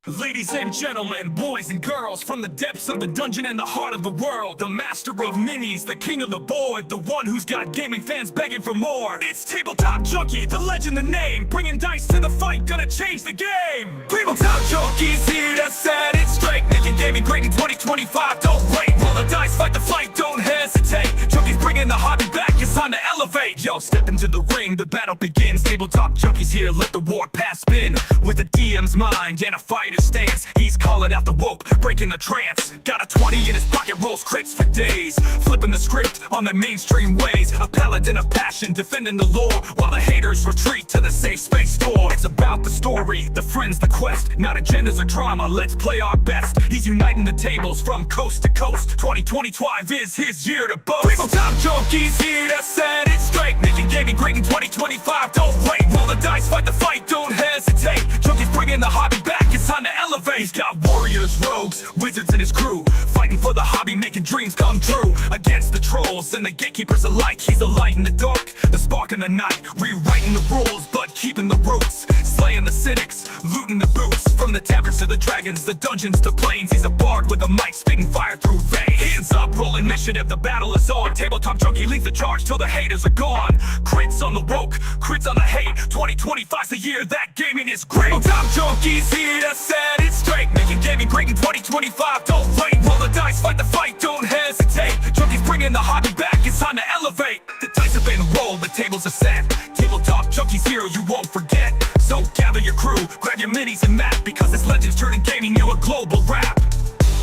Ladies and gentlemen, boys and girls, from the depths of the dungeon and the heart of the world, the master of minis, the king of the board, the one who's got gaming fans begging for more. It's Tabletop Junkie, the legend, the name, bringing dice to the fight, gonna change the game. Tabletop Junkie's here to set it straight, making gaming great in 2025. Don't wait, roll the dice, fight the fight, don't hesitate. Junkie's bringing the hobby back, it's time to elevate. Yo, step into the ring, the battle begins. Tabletop Junkie's here, let the war pass spin. With a DM's mind and a fighter's stance, he's calling out the woke, breaking the trance. Got a 20 in his pocket, rolls crits for days, flipping the script on the mainstream ways. A paladin of passion, defending the lore, while the haters retreat to the safe space door. It's about the story, the friends, the quest, not agendas or drama, let's play our best. He's uniting the tables from coast to coast. 2025 is his year to boast. Tabletop Junkie's here to set it straight, making gaming great in 2025. Don't wait, roll the dice, fight the fight, don't hesitate. Junkie's bringing the hobby back, it's time to elevate. He's got warriors, rogues, wizards in his crew, fighting for the hobby, making dreams come true. Against the trolls and the gatekeepers alike, he's a light in the dark, the spark in the night, rewriting the rules but keeping the roots, slaying the cynics, looting the boots. From the taverns to the dragons, the dungeons to plains, he's a bard with a mic, spitting fire through veins. Hands up, roll initiative, the battle is on. Tabletop Junkie leads the charge till the haters are gone. Crits on the woke, crits on the hate. 2025's the year that gaming is great. Tabletop Junkie's here to set it straight, making gaming great in 2025. Don't wait, roll the dice, fight the fight, don't hesitate. Junkie's bringing the hobby back, it's time to elevate. The dice have been rolled, the tables are set. Tabletop Junkie's here, you won't forget. So gather your crew, grab your minis and map, because this legend's turning gaming into a global rap.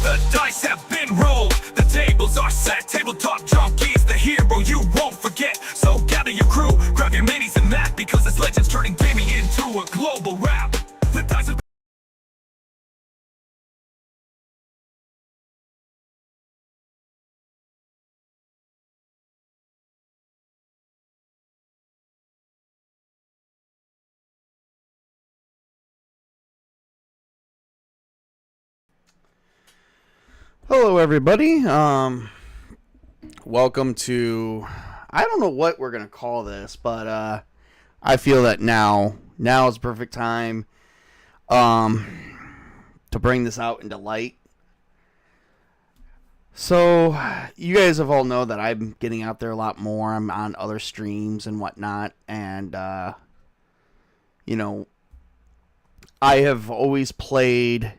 The dice have been rolled, the tables are set. Tabletop Junkie's the hero you won't forget. So gather your crew, grab your minis and map, because this legend's turning gaming into a global rap. The dice have Hello everybody, welcome to, I don't know what we're going to call this, but I feel that now is the perfect time to bring this out into light. So, you guys have all know that I'm getting out there a lot more. I'm on other streams and whatnot, and, you know, I have always played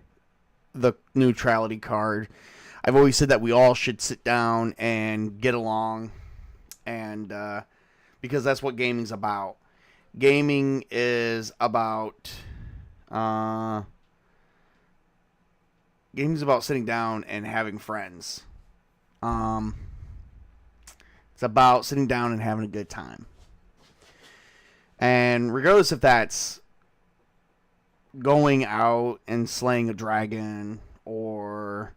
the neutrality card. I've always said that we all should sit down and get along, and because that's what gaming's about. Gaming is about sitting down and having friends. It's about sitting down and having a good time. And regardless if that's going out and slaying a dragon, or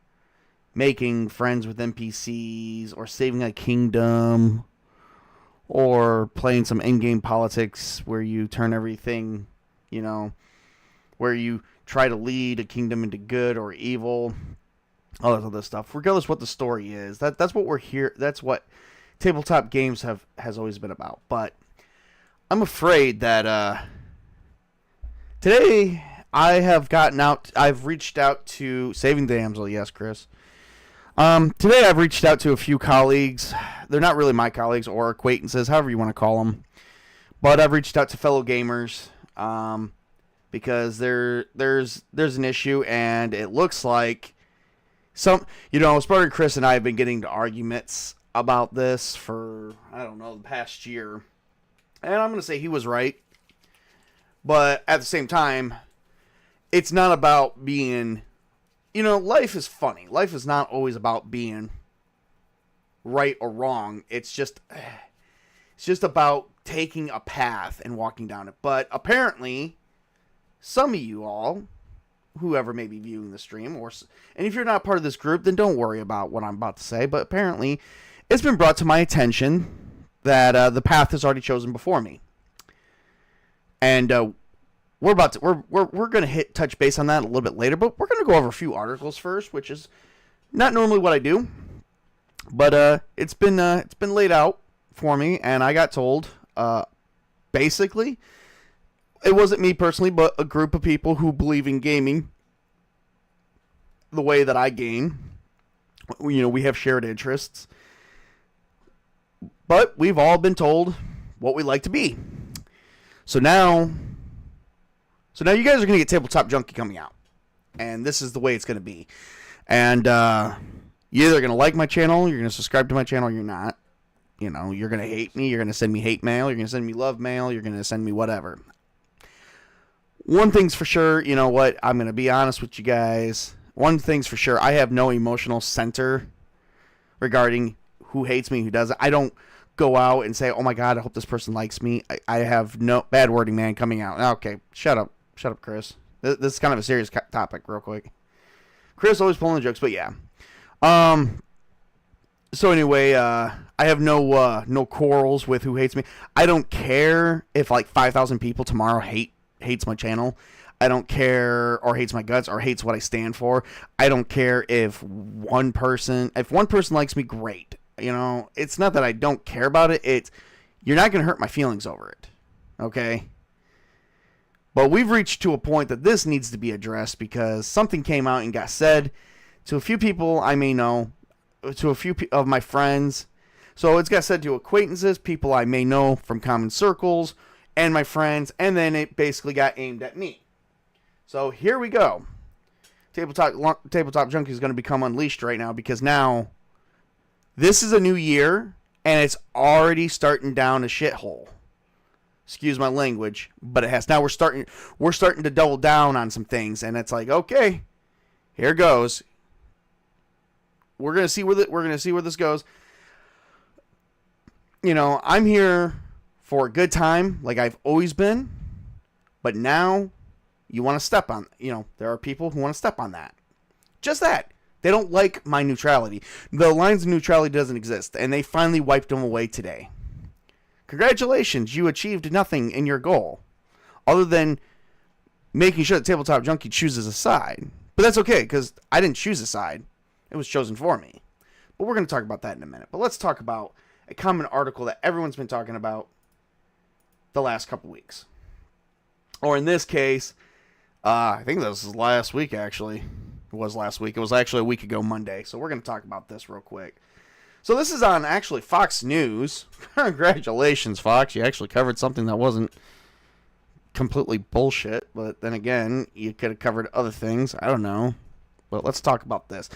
making friends with NPCs, or saving a kingdom, or playing some in-game politics where you turn everything, you know, where you try to lead a kingdom into good or evil, all that other stuff. Regardless what the story is, that's what we're here. That's what tabletop games has always been about. But I'm afraid that today I've reached out to Saving Damsel. Yes, Chris. Today I've reached out to a few colleagues. They're not really my colleagues or acquaintances, however you want to call them. But I've reached out to fellow gamers because there's an issue, and it looks like Spartan Chris and I have been getting into arguments about this for, I don't know, the past year. And I'm going to say he was right. But at the same time, it's not about being... life is funny. Life is not always about being right or wrong. It's just about taking a path and walking down it. But apparently, some of you all, whoever may be viewing the stream, and if you're not part of this group, then don't worry about what I'm about to say. But apparently, it's been brought to my attention that the path is already chosen before me. And we're going to touch base on that a little bit later, but we're going to go over a few articles first, which is not normally what I do, but it's been laid out for me, and I got told basically it wasn't me personally, but a group of people who believe in gaming the way that I game. You know, we have shared interests. But we've all been told what we like to be. So now you guys are going to get Tabletop Junkie coming out. And this is the way it's going to be. And you're either going to like my channel, you're going to subscribe to my channel, or you're not. You know, you're going to hate me, you're going to send me hate mail, you're going to send me love mail, you're going to send me whatever. One thing's for sure, you know what, I'm going to be honest with you guys. One thing's for sure, I have no emotional center regarding who hates me, who doesn't. I don't go out and say, oh my God, I hope this person likes me. I have no bad wording, man, coming out. Okay, shut up, Chris. This is kind of a serious topic, real quick. Chris always pulling the jokes, but yeah. So anyway, I have no quarrels with who hates me. I don't care if like 5,000 people tomorrow hates my channel. I don't care, or hates my guts, or hates what I stand for. I don't care if one person likes me, great. You know, it's not that I don't care about it. You're not going to hurt my feelings over it. Okay? But we've reached to a point that this needs to be addressed because something came out and got said to a few people I may know, to a few of my friends. So it's got said to acquaintances, people I may know from common circles, and my friends, and then it basically got aimed at me. So here we go. Tabletop Junkie is going to become unleashed right now because now this is a new year and it's already starting down a shithole. Excuse my language, but it has. Now we're starting to double down on some things, and it's like, okay, here goes. We're gonna see where this goes. You know, I'm here for a good time, like I've always been, but now you want to step on. You know, there are people who want to step on that. Just that. They don't like my neutrality. The lines of neutrality doesn't exist, and they finally wiped them away today. Congratulations, you achieved nothing in your goal, other than making sure that Tabletop Junkie chooses a side. But that's okay, because I didn't choose a side. It was chosen for me. But we're going to talk about that in a minute. But let's talk about a common article that everyone's been talking about the last couple weeks. Or in this case, I think this was last week, actually. It was last week. It was actually a week ago Monday. So we're going to talk about this real quick. So this is on actually Fox News. Congratulations, Fox. You actually covered something that wasn't completely bullshit. But then again, you could have covered other things. I don't know. But let's talk about this.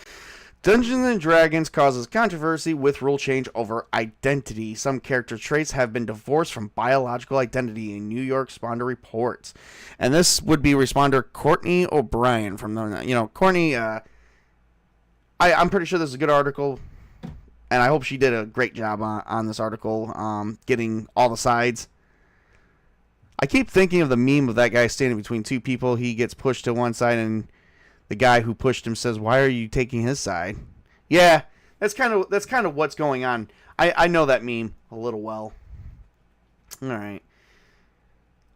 Dungeons & Dragons causes controversy with rule change over identity. Some character traits have been divorced from biological identity in New York Responder reports. And this would be responder Courtney O'Brien from the, you know, Courtney, I'm pretty sure this is a good article. And I hope she did a great job on this article, getting all the sides. I keep thinking of the meme of that guy standing between two people. He gets pushed to one side, and the guy who pushed him says, "Why are you taking his side?" Yeah, that's kind of what's going on. I know that meme a little well. All right,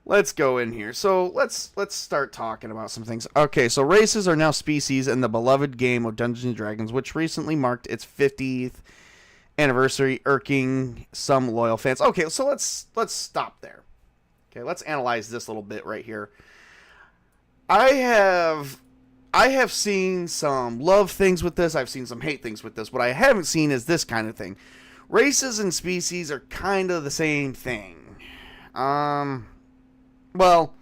let's go in here. So let's start talking about some things. Okay, so races are now species in the beloved game of Dungeons & Dragons, which recently marked its 50th anniversary, irking some loyal fans. Okay, so let's stop there. Okay, let's analyze this a little bit right here. I have seen some love things with this. I've seen some hate things with this. What I haven't seen is this kind of thing. Races and species are kind of the same thing. Well,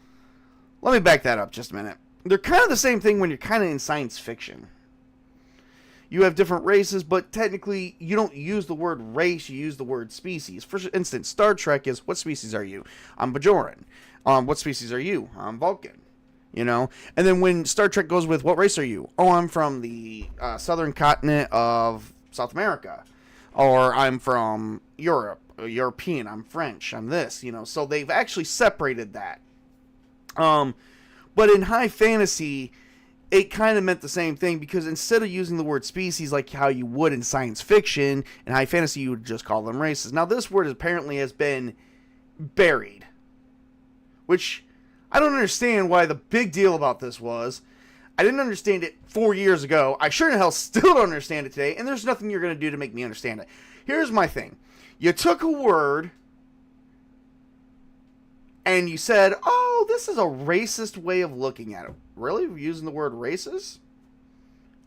let me back that up just a minute. They're kind of the same thing when you're kind of in science fiction. You have different races, but technically you don't use the word race, you use the word species. For instance, Star Trek is, what species are you? I'm Bajoran. What species are you? I'm Vulcan. You know? And then when Star Trek goes with, what race are you? Oh, I'm from the southern continent of South America. Or I'm from Europe, European, I'm French, I'm this, you know. So they've actually separated that. But in high fantasy, it kind of meant the same thing, because instead of using the word species like how you would in science fiction, in high fantasy you would just call them races. Now this word apparently has been buried, which I don't understand why the big deal about this was. I didn't understand it 4 years ago. I sure in hell still don't understand it today, and there's nothing you're going to do to make me understand it. Here's my thing. You took a word and you said, oh, this is a racist way of looking at it. Really? We're using the word racist?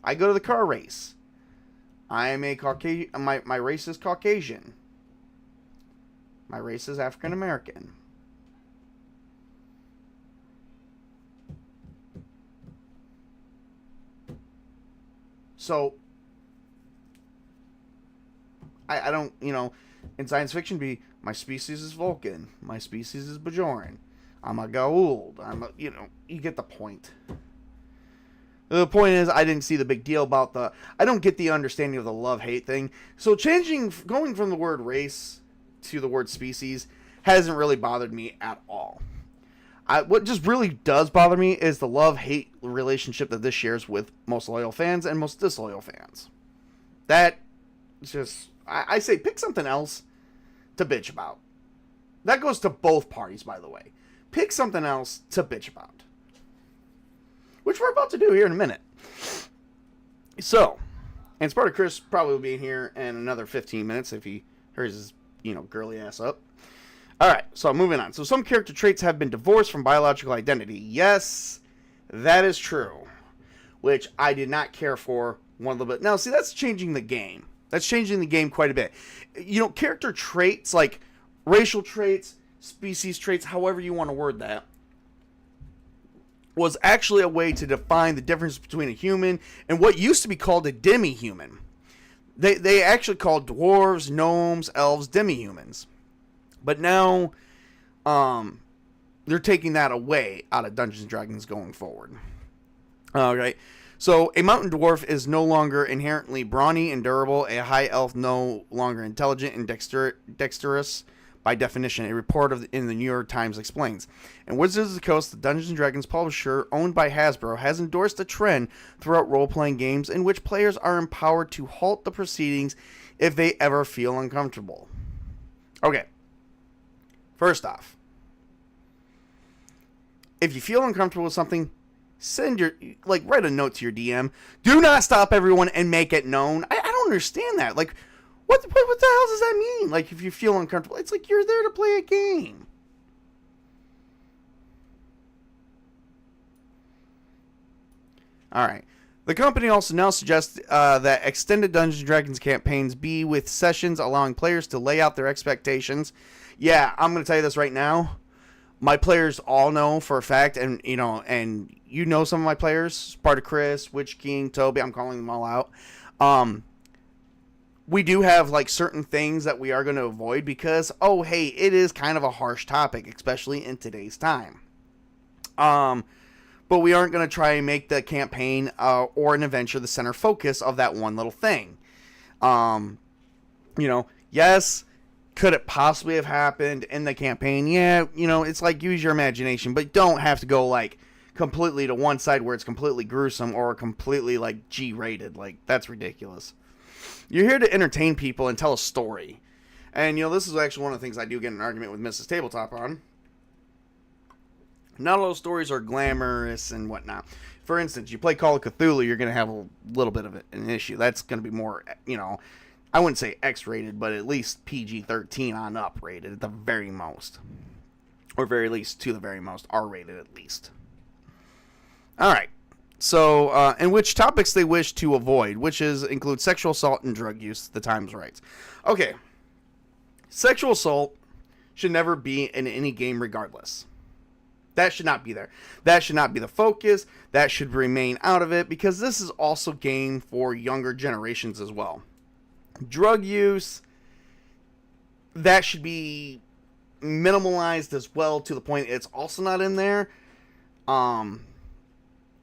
I go to the car race. I am a Caucasian. My race is Caucasian. My race is African American. So, I don't, in science fiction, my species is Vulcan. My species is Bajoran. I'm a Goa'uld. You get the point. The point is, I didn't see the big deal about I don't get the understanding of the love-hate thing. So going from the word race to the word species hasn't really bothered me at all. What just really does bother me is the love-hate relationship that this shares with most loyal fans and most disloyal fans. That just, I say pick something else to bitch about. That goes to both parties, by the way. Pick something else to bitch about. Which we're about to do here in a minute. So, and Spartacus probably will be here in another 15 minutes if he hurries his, girly ass up. Alright, so moving on. So some character traits have been divorced from biological identity. Yes, that is true. Which I did not care for one little bit. Now, see, that's changing the game. That's changing the game quite a bit. Character traits, like racial traits, species traits, however you want to word that, was actually a way to define the difference between a human and what used to be called a demi-human. They actually called dwarves, gnomes, elves, demi-humans. But now, they're taking that away out of Dungeons & Dragons going forward. Alright, so a mountain dwarf is no longer inherently brawny and durable, a high elf no longer intelligent and dexterous. By definition, a report in the New York Times explains. And Wizards of the Coast, the Dungeons & Dragons publisher owned by Hasbro, has endorsed a trend throughout role-playing games in which players are empowered to halt the proceedings if they ever feel uncomfortable. Okay. First off, if you feel uncomfortable with something, write a note to your DM. Do not stop everyone and make it known. I don't understand that. What the hell does that mean? If you feel uncomfortable, it's like you're there to play a game. Alright. The company also now suggests that extended Dungeons & Dragons campaigns be with sessions allowing players to lay out their expectations. Yeah, I'm going to tell you this right now. My players all know for a fact, and some of my players, Spartacus, Witch King, Tobey, I'm calling them all out. We do have certain things that we are going to avoid because, it is kind of a harsh topic, especially in today's time. But we aren't going to try and make the campaign or an adventure the center focus of that one little thing. Yes, could it possibly have happened in the campaign? Yeah, it's use your imagination, but don't have to go completely to one side where it's completely gruesome or completely G-rated. That's ridiculous. You're here to entertain people and tell a story. And, this is actually one of the things I do get in an argument with Mrs. Tabletop on. Not all those stories are glamorous and whatnot. For instance, you play Call of Cthulhu, you're going to have a little bit of an issue. That's going to be more, I wouldn't say X-rated, but at least PG-13 on up rated at the very most. Or very least, to the very most, R-rated at least. Alright. So, and which topics they wish to avoid, which include sexual assault and drug use, the Times writes. Okay. Sexual assault should never be in any game regardless. That should not be there. That should not be the focus. That should remain out of it because this is also game for younger generations as well. Drug use, that should be minimalized as well to the point it's also not in there.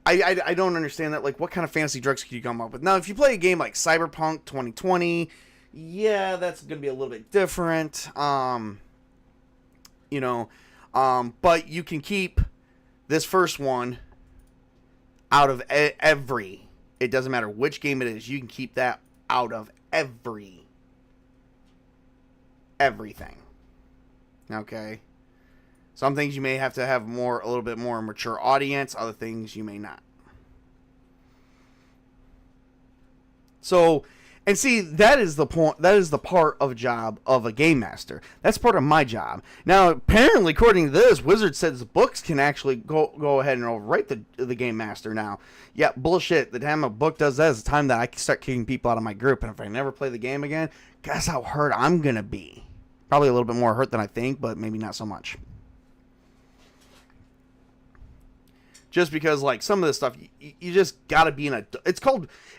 I don't understand that. What kind of fantasy drugs could you come up with? Now, if you play a game like Cyberpunk 2020, yeah, that's going to be a little bit different. But you can keep this first one out of every. It doesn't matter which game it is. You can keep that out of everything. Okay? Some things you may have to have a little bit more mature audience. Other things you may not. So, And see, that is the point. That is the part of a job of a game master. That's part of my job. Now, apparently, according to this, Wizard says books can actually go ahead and overwrite the game master now. Yeah, bullshit. The time a book does that is the time that I can start kicking people out of my group. And if I never play the game again, guess how hurt I'm going to be. Probably a little bit more hurt than I think, but maybe not so much. Just because, like, some of this stuff, you just gotta be an adult.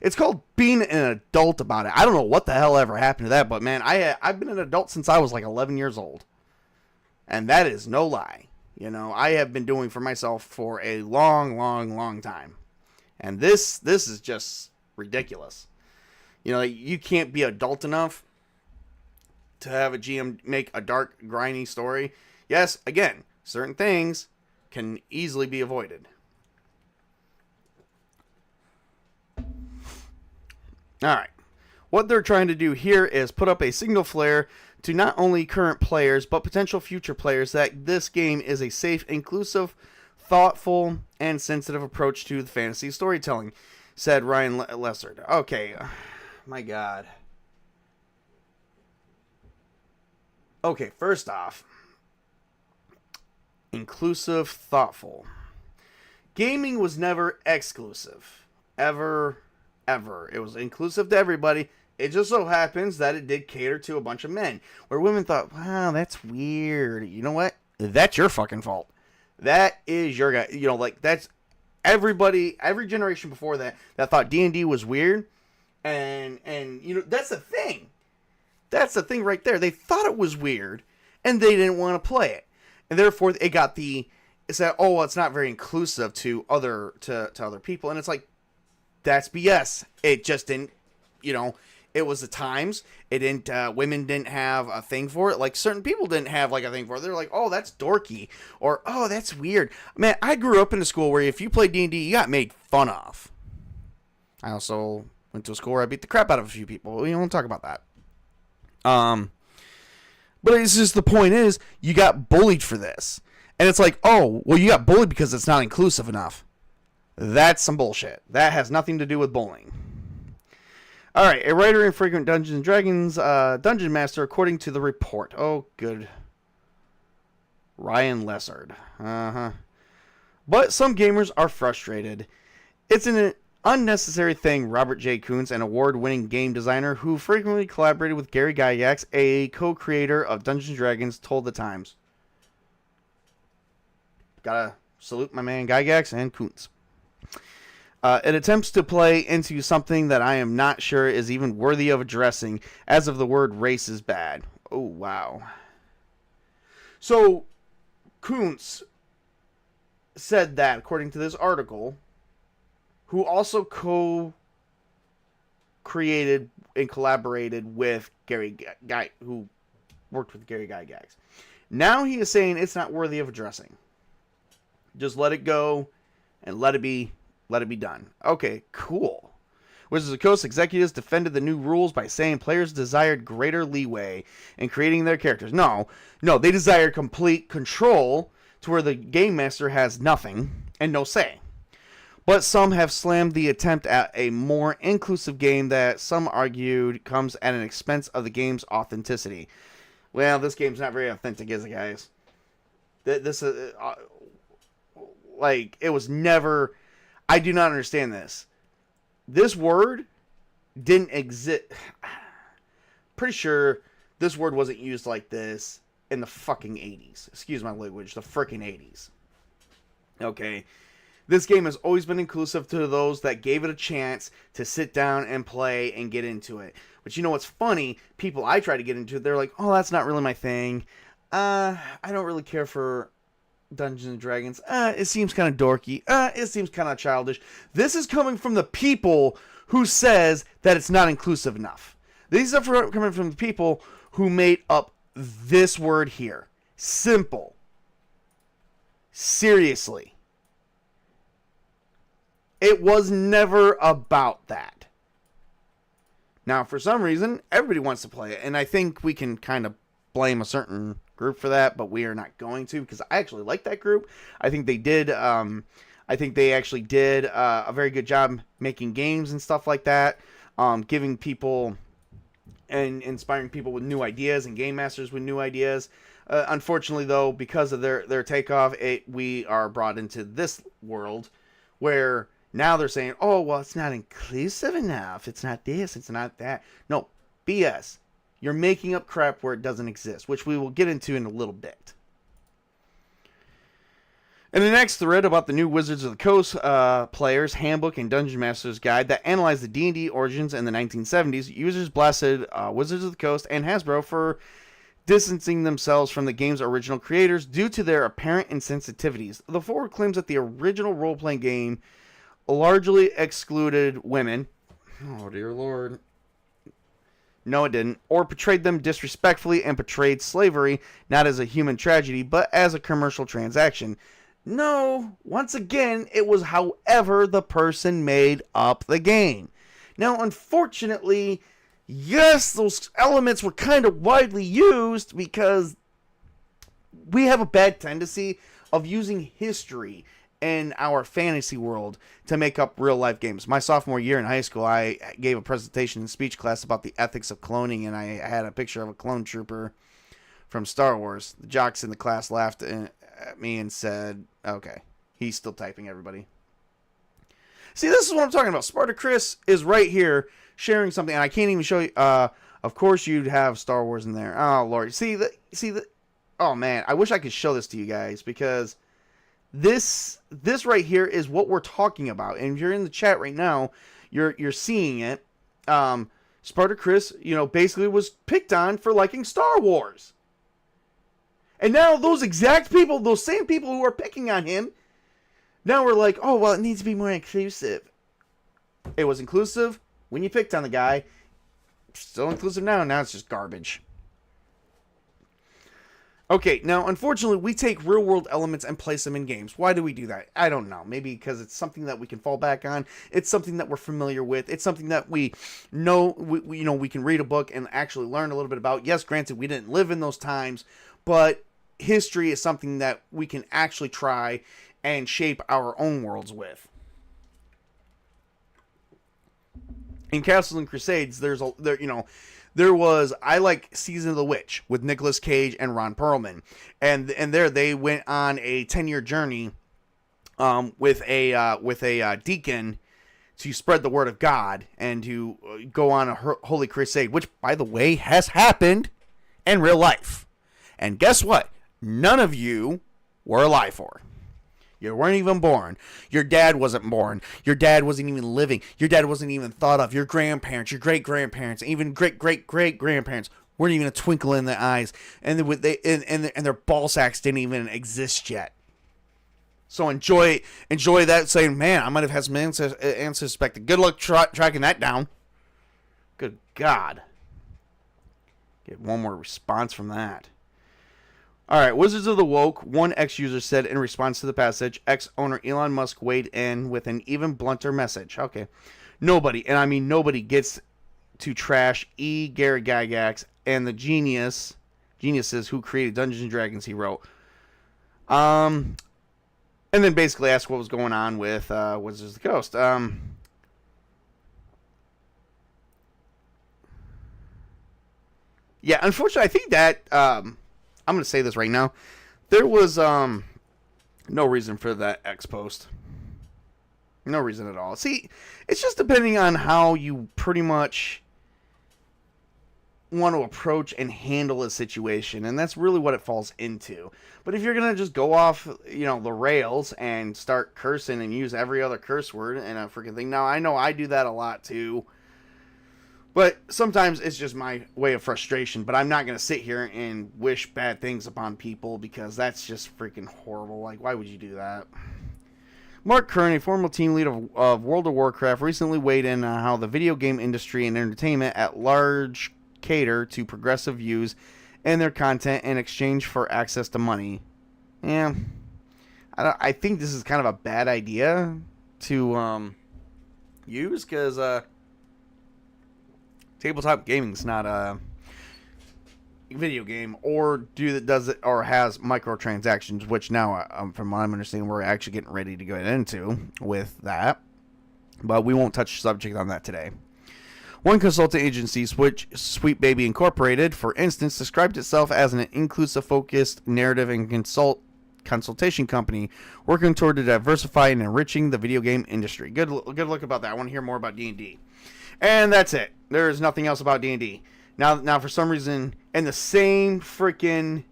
It's called being an adult about it. I don't know what the hell ever happened to that, but man, I've been an adult since I was like 11 years old, and that is no lie. You know, I have been doing for myself for a long time, and this is just ridiculous. You know, you can't be adult enough to have a GM make a dark, grimy story. Yes, again, certain things can easily be avoided. Alright, what they're trying to do here is put up a signal flare to not only current players, but potential future players that this game is a safe, inclusive, thoughtful, and sensitive approach to the fantasy storytelling, said Ryan Lessard. Okay, my god. Okay, first off, inclusive, thoughtful. Gaming was never exclusive. Ever. It was inclusive to everybody. It just so happens that it did cater to a bunch of men. Where women thought, wow, that's weird. You know what? That's your fucking fault. That is your guy. You know, like, that's everybody, every generation before that thought D&D was weird. And you know, that's the thing. That's the thing right there. They thought it was weird, and they didn't want to play it. And therefore, it got it's that, oh, well, it's not very inclusive to other people. And it's like, that's BS. It just didn't, you know, it was the times. It didn't, women didn't have a thing for it. Like, certain people didn't have, like, a thing for it. They're like, oh, that's dorky. Or, oh, that's weird. Man, I grew up in a school where if you played D&D, you got made fun of. I also went to a school where I beat the crap out of a few people. We don't talk about that. But it's just, the point is, you got bullied for this. And it's like, oh, well, you got bullied because it's not inclusive enough. That's some bullshit. That has nothing to do with bullying. Alright, a writer in Frequent Dungeons & Dragons Dungeon Master, according to the report. Oh, good. Ryan Lessard. But some gamers are frustrated. It's an unnecessary thing, Robert J. Kuntz, an award-winning game designer who frequently collaborated with Gary Gygax, a co-creator of Dungeons & Dragons, told the Times. Gotta salute my man Gygax and Kuntz. It attempts to play into something that I am not sure is even worthy of addressing, as of the word race is bad. Oh, wow. So, Kuntz said that, according to this article, who also co-created and collaborated with Gary who worked with Gary Gygax. Now he is saying it's not worthy of addressing. Just let it go and let it be done. Okay, cool. Wizards of the Coast executives defended the new rules by saying players desired greater leeway in creating their characters. No, they desired complete control to where the game master has nothing and no say. But some have slammed the attempt at a more inclusive game that some argued comes at an expense of the game's authenticity. Well, this game's not very authentic, is it, guys? This is like, it was never. I do not understand this. This word didn't exist. Pretty sure this word wasn't used like this in the fucking 80s. Excuse my language, the frickin' 80s. Okay. This game has always been inclusive to those that gave it a chance to sit down and play and get into it. But you know what's funny? People I try to get into it, they're like, oh, that's not really my thing. I don't really care for Dungeons and Dragons. It seems kind of dorky. It seems kind of childish. This is coming from the people who says that it's not inclusive enough. These are coming from the people who made up this word here. Simple. Seriously. It was never about that. Now, for some reason, everybody wants to play it, and I think we can kind of blame a certain group for that, but we are not going to, because I actually like that group. I think they did. I think they actually did a very good job making games and stuff like that. giving people and inspiring people with new ideas and game masters with new ideas. Unfortunately, though, because of their takeoff, we are brought into this world where now they're saying, oh, well, it's not inclusive enough. It's not this. It's not that. No, BS. You're making up crap where it doesn't exist, which we will get into in a little bit. In the next thread about the new Wizards of the Coast players handbook and Dungeon Master's guide that analyzed the D&D origins in the 1970s, users blasted Wizards of the Coast and Hasbro for distancing themselves from the game's original creators due to their apparent insensitivities. The forward claims that the original role-playing game largely excluded women. Oh, dear Lord. No, it didn't. Or portrayed them disrespectfully and portrayed slavery not as a human tragedy, but as a commercial transaction. No, once again, it was however the person made up the game. Now, unfortunately, yes, those elements were kind of widely used because we have a bad tendency of using history in our fantasy world to make up real life games. My sophomore year in high school, I gave a presentation in speech class about the ethics of cloning, and I had a picture of a clone trooper from Star Wars. The jocks in the class laughed at me and said, okay, he's still typing, everybody. See, this is what I'm talking about. Spartacus is right here sharing something, and I can't even show you. Of course, you'd have Star Wars in there. Oh, Lord. See the. Oh, man. I wish I could show this to you guys, because this right here is what we're talking about. And if you're in the chat right now, you're seeing it. Spartacus, basically was picked on for liking Star Wars. And now those exact people, those same people who are picking on him, now we're like, oh, well, it needs to be more inclusive. It was inclusive when you picked on the guy. Still inclusive now. Now it's just garbage. Okay, now, unfortunately, we take real-world elements and place them in games. Why do we do that? I don't know. Maybe because it's something that we can fall back on. It's something that we're familiar with. It's something that we know, we can read a book and actually learn a little bit about. Yes, granted, we didn't live in those times, but history is something that we can actually try and shape our own worlds with. In Castles and Crusades, there was, I like Season of the Witch with Nicolas Cage and Ron Perlman. And there they went on a 10-year journey with a deacon to spread the word of God and to go on a holy crusade, which, by the way, has happened in real life. And guess what? None of you were alive for. You weren't even born. Your dad wasn't born. Your dad wasn't even living. Your dad wasn't even thought of. Your grandparents, your great-grandparents, even great-great-great-grandparents weren't even a twinkle in their eyes. And their ball sacks didn't even exist yet. So enjoy that, saying, man, I might have had some ancestors back then. Good luck tracking that down. Good God. Get one more response from that. All right, Wizards of the Woke, one ex-user said in response to the passage, ex-owner Elon Musk weighed in with an even blunter message. Okay. Nobody, and I mean nobody, gets to trash Gary Gygax and the geniuses who created Dungeons & Dragons, he wrote. And then basically asked what was going on with Wizards of the Coast. Yeah, unfortunately, I think that... I'm going to say this right now. There was no reason for that X post. No reason at all. See, it's just depending on how you pretty much want to approach and handle a situation, and that's really what it falls into. But if you're going to just go off, the rails and start cursing and use every other curse word and a freaking thing. Now, I know I do that a lot too. But sometimes it's just my way of frustration. But I'm not going to sit here and wish bad things upon people because that's just freaking horrible. Like, why would you do that? Mark Kern, a former team lead of World of Warcraft, recently weighed in on how the video game industry and entertainment at large cater to progressive views in their content in exchange for access to money. Yeah. I think this is kind of a bad idea to use because... tabletop gaming is not a video game, or does it or has microtransactions, which now, from what I'm understanding, we're actually getting ready to go into with that. But we won't touch the subject on that today. One consulting agency, Sweet Baby Incorporated, for instance, described itself as an inclusive-focused narrative and consultation company working toward to diversify and enriching the video game industry. Good look about that. I want to hear more about D&D. And that's it. There is nothing else about D&D. Now, for some reason, in the same freaking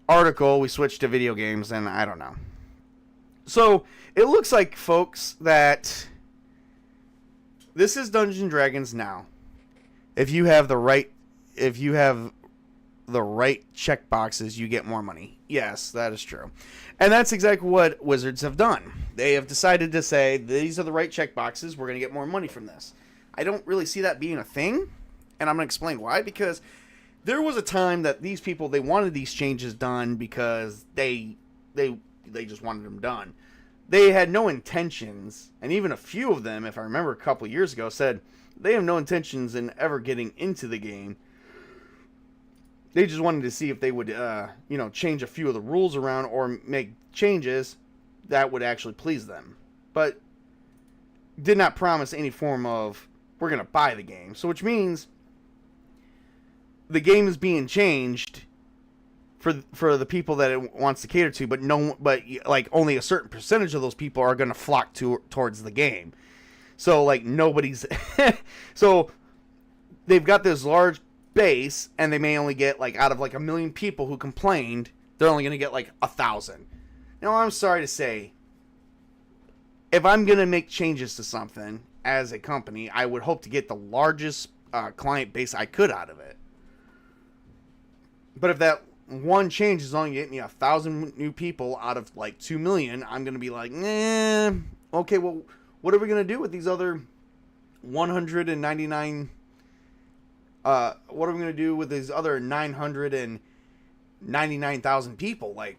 article, we switched to video games, and I don't know. So, it looks like, folks, that this is Dungeons & Dragons now. If you have the right check boxes, you get more money. Yes, that is true. And that's exactly what Wizards have done. They have decided to say, these are the right check boxes, we're going to get more money from this. I don't really see that being a thing, and I'm going to explain why. Because there was a time that these people, they wanted these changes done because they just wanted them done. They had no intentions, and even a few of them, if I remember a couple of years ago, said they have no intentions in ever getting into the game. They just wanted to see if they would, change a few of the rules around or make changes that would actually please them. But did not promise any form of, we're going to buy the game. So which means the game is being changed for the people that it wants to cater to, but only a certain percentage of those people are going to flock towards the game. So like nobody's so they've got this large base, and they may only get out of 1 million people who complained, they're only going to get 1,000. Now I'm sorry to say, if I'm going to make changes to something as a company, I would hope to get the largest client base I could out of it. But if that one change is only getting me 1,000 new people out of 2 million, I'm going to be like, okay, well, what are we going to do with these other 199? What are we going to do with these other 999,000 people? Are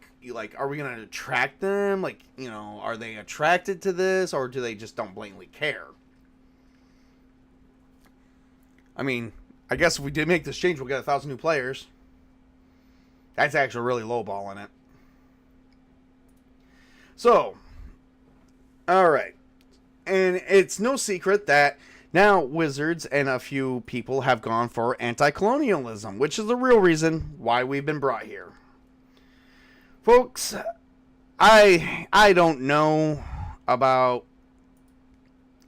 we going to attract them? Are they attracted to this, or do they just don't blatantly care? I mean, I guess if we did make this change, we'll get 1,000 new players. That's actually really lowballing it. So, alright. And it's no secret that now Wizards and a few people have gone for anti-colonialism, which is the real reason why we've been brought here. Folks, I don't know about...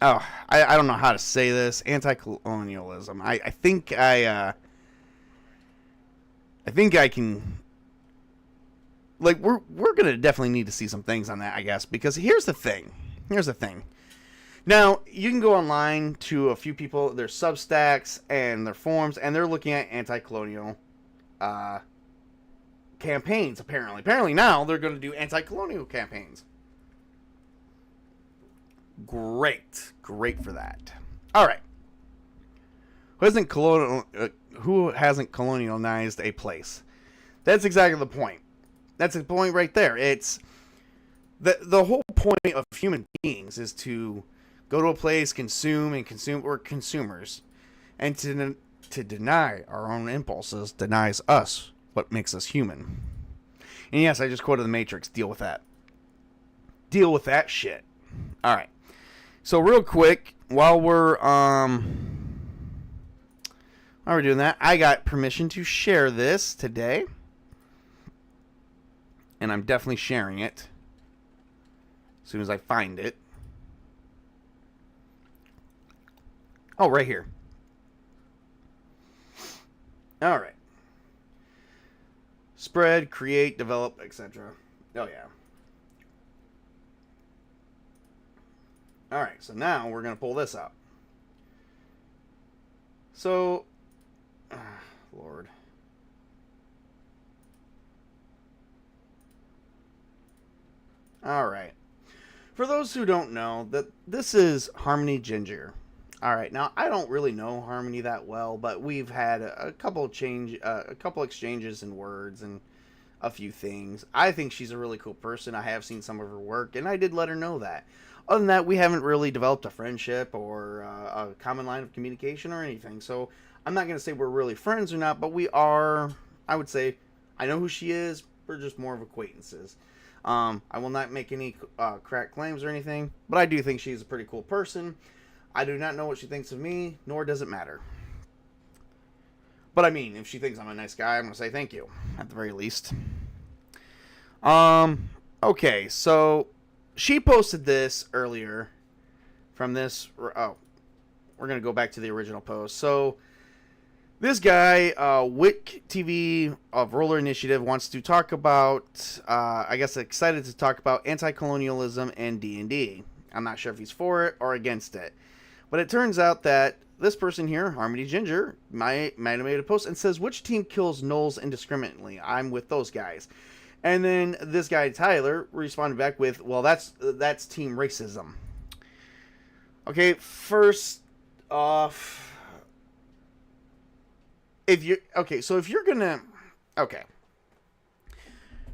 I don't know how to say this. Anti-colonialism. I think I can... we're gonna definitely need to see some things on that, I guess, because here's the thing. Now, you can go online to a few people, their Substacks and their forums, and they're looking at anti-colonial campaigns, apparently. Apparently now, they're going to do anti-colonial campaigns. Great for that. Alright. Who hasn't colonialized a place? That's exactly the point. That's the point right there. It's the whole point of human beings is to go to a place, consume. We're consumers, and to deny our own impulses denies us what makes us human. And yes, I just quoted the Matrix. Deal with that. Deal with that shit. All right. So real quick, while we're doing that, I got permission to share this today. And I'm definitely sharing it as soon as I find it. Oh, right here. All right. Spread, create, develop, etc. Oh, yeah. All right, so now we're going to pull this up. So, Lord. All right. For those who don't know, that this is Harmony Ginger. All right. Now, I don't really know Harmony that well, but we've had a couple exchanges in words and a few things. I think she's a really cool person. I have seen some of her work, and I did let her know that. Other than that, we haven't really developed a friendship or a common line of communication or anything. So I'm not going to say we're really friends or not, but we are, I would say, I know who she is. We're just more of acquaintances. I will not make any crack claims or anything, but I do think she's a pretty cool person. I do not know what she thinks of me, nor does it matter. But I mean, if she thinks I'm a nice guy, I'm going to say thank you, at the very least. Okay, so she posted this earlier from this. Oh, we're going to go back to the original post. So this guy, Wick TV of Roller Initiative, wants to talk about, I guess excited to talk about anti-colonialism and D&D. I'm not sure if he's for it or against it. But it turns out that this person here, Harmony Ginger, might have made a post and says, which team kills gnolls indiscriminately? I'm with those guys. And then this guy, Tyler, responded back with, well, that's team racism. Okay, first off, if you're gonna, okay.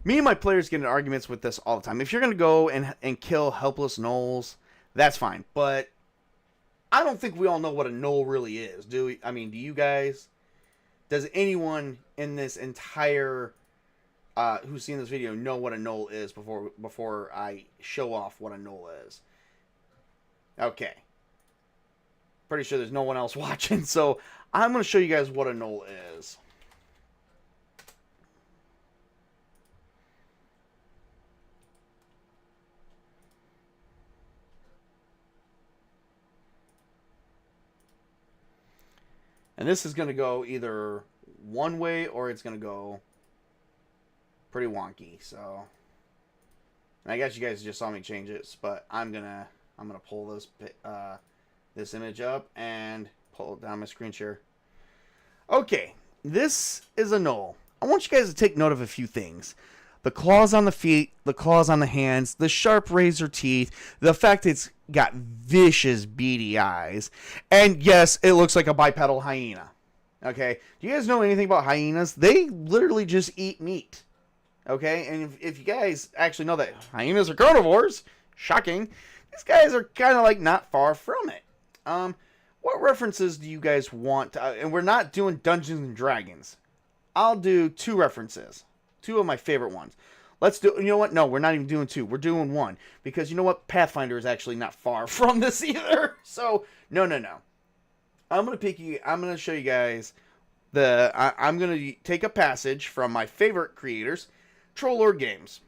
Me and my players get in arguments with this all the time. If you're gonna go and kill helpless gnolls, that's fine. But I don't think we all know what a gnoll really is, do we? I mean, do you guys? Does anyone in this entire who's seen this video know what a gnoll is before I show off what a gnoll is? Okay. Pretty sure there's no one else watching, so I'm going to show you guys what a gnoll is. And this is going to go either one way or it's going to go pretty wonky. So, and I guess you guys just saw me change it, but I'm gonna pull this image up and pull it down my screen share. Okay, this is a gnoll. I want you guys to take note of a few things. The claws on the feet, the claws on the hands, the sharp razor teeth, the fact it's got vicious beady eyes, and yes, it looks like a bipedal hyena. Okay, do you guys know anything about hyenas? They literally just eat meat. Okay, and if you guys actually know that hyenas are carnivores, shocking, these guys are kind of like not far from it. What references do you guys want? And we're not doing Dungeons and Dragons. I'll do 2 references. 2 of my favorite ones. Let's do, you know what? No, we're not even doing 2. We're doing 1. Because you know what? Pathfinder is actually not far from this either. So, no. I'm going to show you guys I'm going to take a passage from my favorite creators, Troll Lord Games.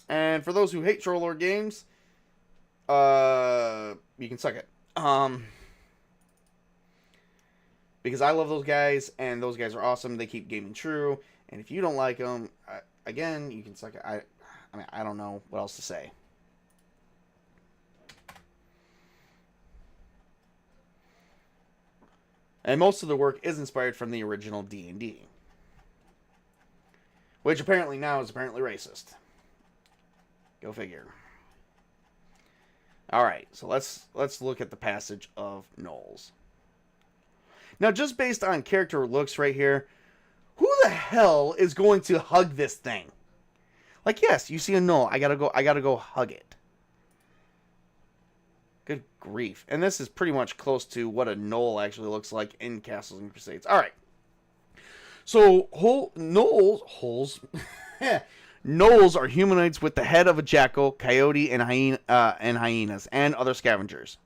And for those who hate Troll Lord Games, you can suck it. Because I love those guys, and those guys are awesome. They keep gaming true. And if you don't like them, again, you can suck it. I mean, I don't know what else to say. And most of the work is inspired from the original D&D. Which apparently now is apparently racist. Go figure. Alright, so let's look at the passage of gnolls. Now, just based on character looks right here, who the hell is going to hug this thing? Like, yes, you see a gnoll, I gotta go hug it. Good grief. And this is pretty much close to what a gnoll actually looks like in Castles and Crusades. Alright. So, gnolls are humanoids with the head of a jackal, coyote, and hyenas, and other scavengers.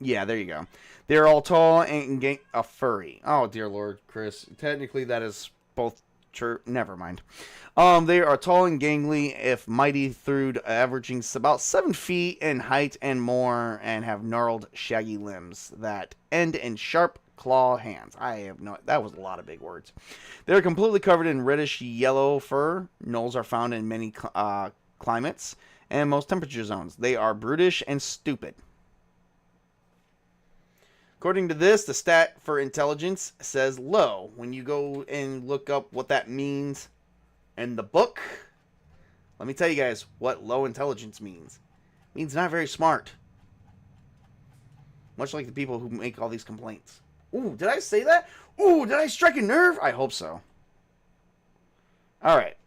Yeah, there you go. They're all tall and a furry. Oh, dear Lord, Chris. Technically, that is both true. Never mind. They are tall and gangly, if mighty thewed, averaging about 7 feet in height and more, and have gnarled, shaggy limbs that end in sharp claw hands. That was a lot of big words. They're completely covered in reddish yellow fur. Gnolls are found in many climates and most temperature zones. They are brutish and stupid. According to this, the stat for intelligence says low. When you go and look up what that means in the book, let me tell you guys what low intelligence means. It means not very smart. Much like the people who make all these complaints. Ooh, did I say that? Ooh, did I strike a nerve? I hope so. Alright.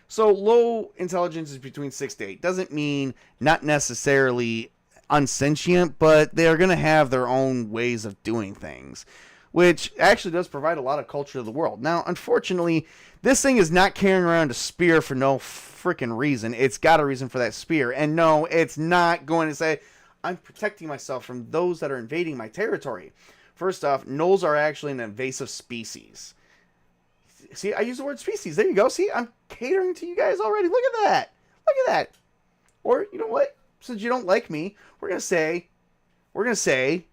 So, low intelligence is between 6 to 8. Doesn't mean not necessarily unsentient, but they are going to have their own ways of doing things, which actually does provide a lot of culture to the world. Now, unfortunately, this thing is not carrying around a spear for no freaking reason. It's got a reason for that spear, and no, it's not going to say, I'm protecting myself from those that are invading my territory. First off, gnolls are actually an invasive species. See, I use the word species. There you go. See, I'm catering to you guys already. Look at that. Look at that. Or, you know what? Since you don't like me, we're going to say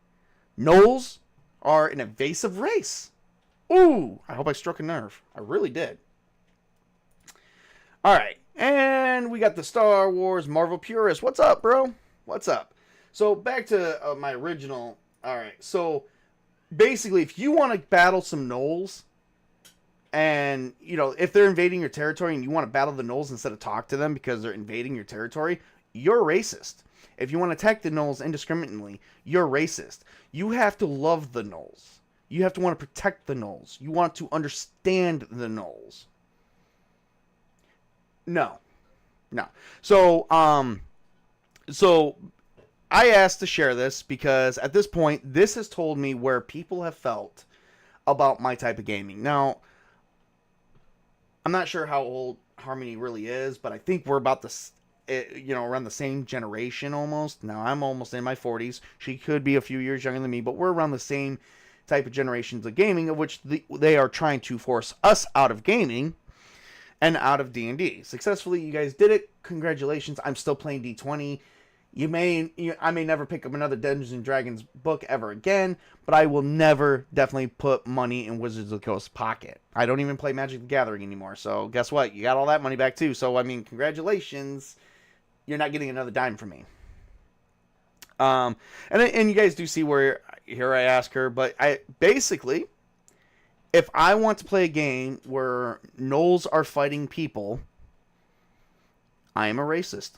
gnolls are an invasive race. Ooh, I hope I struck a nerve. I really did. All right. And we got the Star Wars Marvel purist. What's up, bro? What's up? So back to my original. All right. So basically, if you want to battle some gnolls, and, you know, if they're invading your territory and you want to battle the gnolls instead of talk to them because they're invading your territory, you're racist. If you want to attack the gnolls indiscriminately, you're racist. You have to love the gnolls. You have to want to protect the gnolls. You want to understand the gnolls. No. So I asked to share this because at this point, this has told me where people have felt about my type of gaming. Now, I'm not sure how old Harmony really is, but I think we're about around the same generation almost. Now, I'm almost in my 40s. She could be a few years younger than me, but we're around the same type of generations of gaming, of which they are trying to force us out of gaming and out of D&D. Successfully, you guys did it. Congratulations. I'm still playing D20. I may never pick up another Dungeons and Dragons book ever again, but I will never definitely put money in Wizards of the Coast pocket. I don't even play Magic the Gathering anymore, so guess what? You got all that money back too. So, I mean, congratulations. You're not getting another dime from me. And you guys do see where here I ask her, but I basically, if I want to play a game where gnolls are fighting people, I am a racist.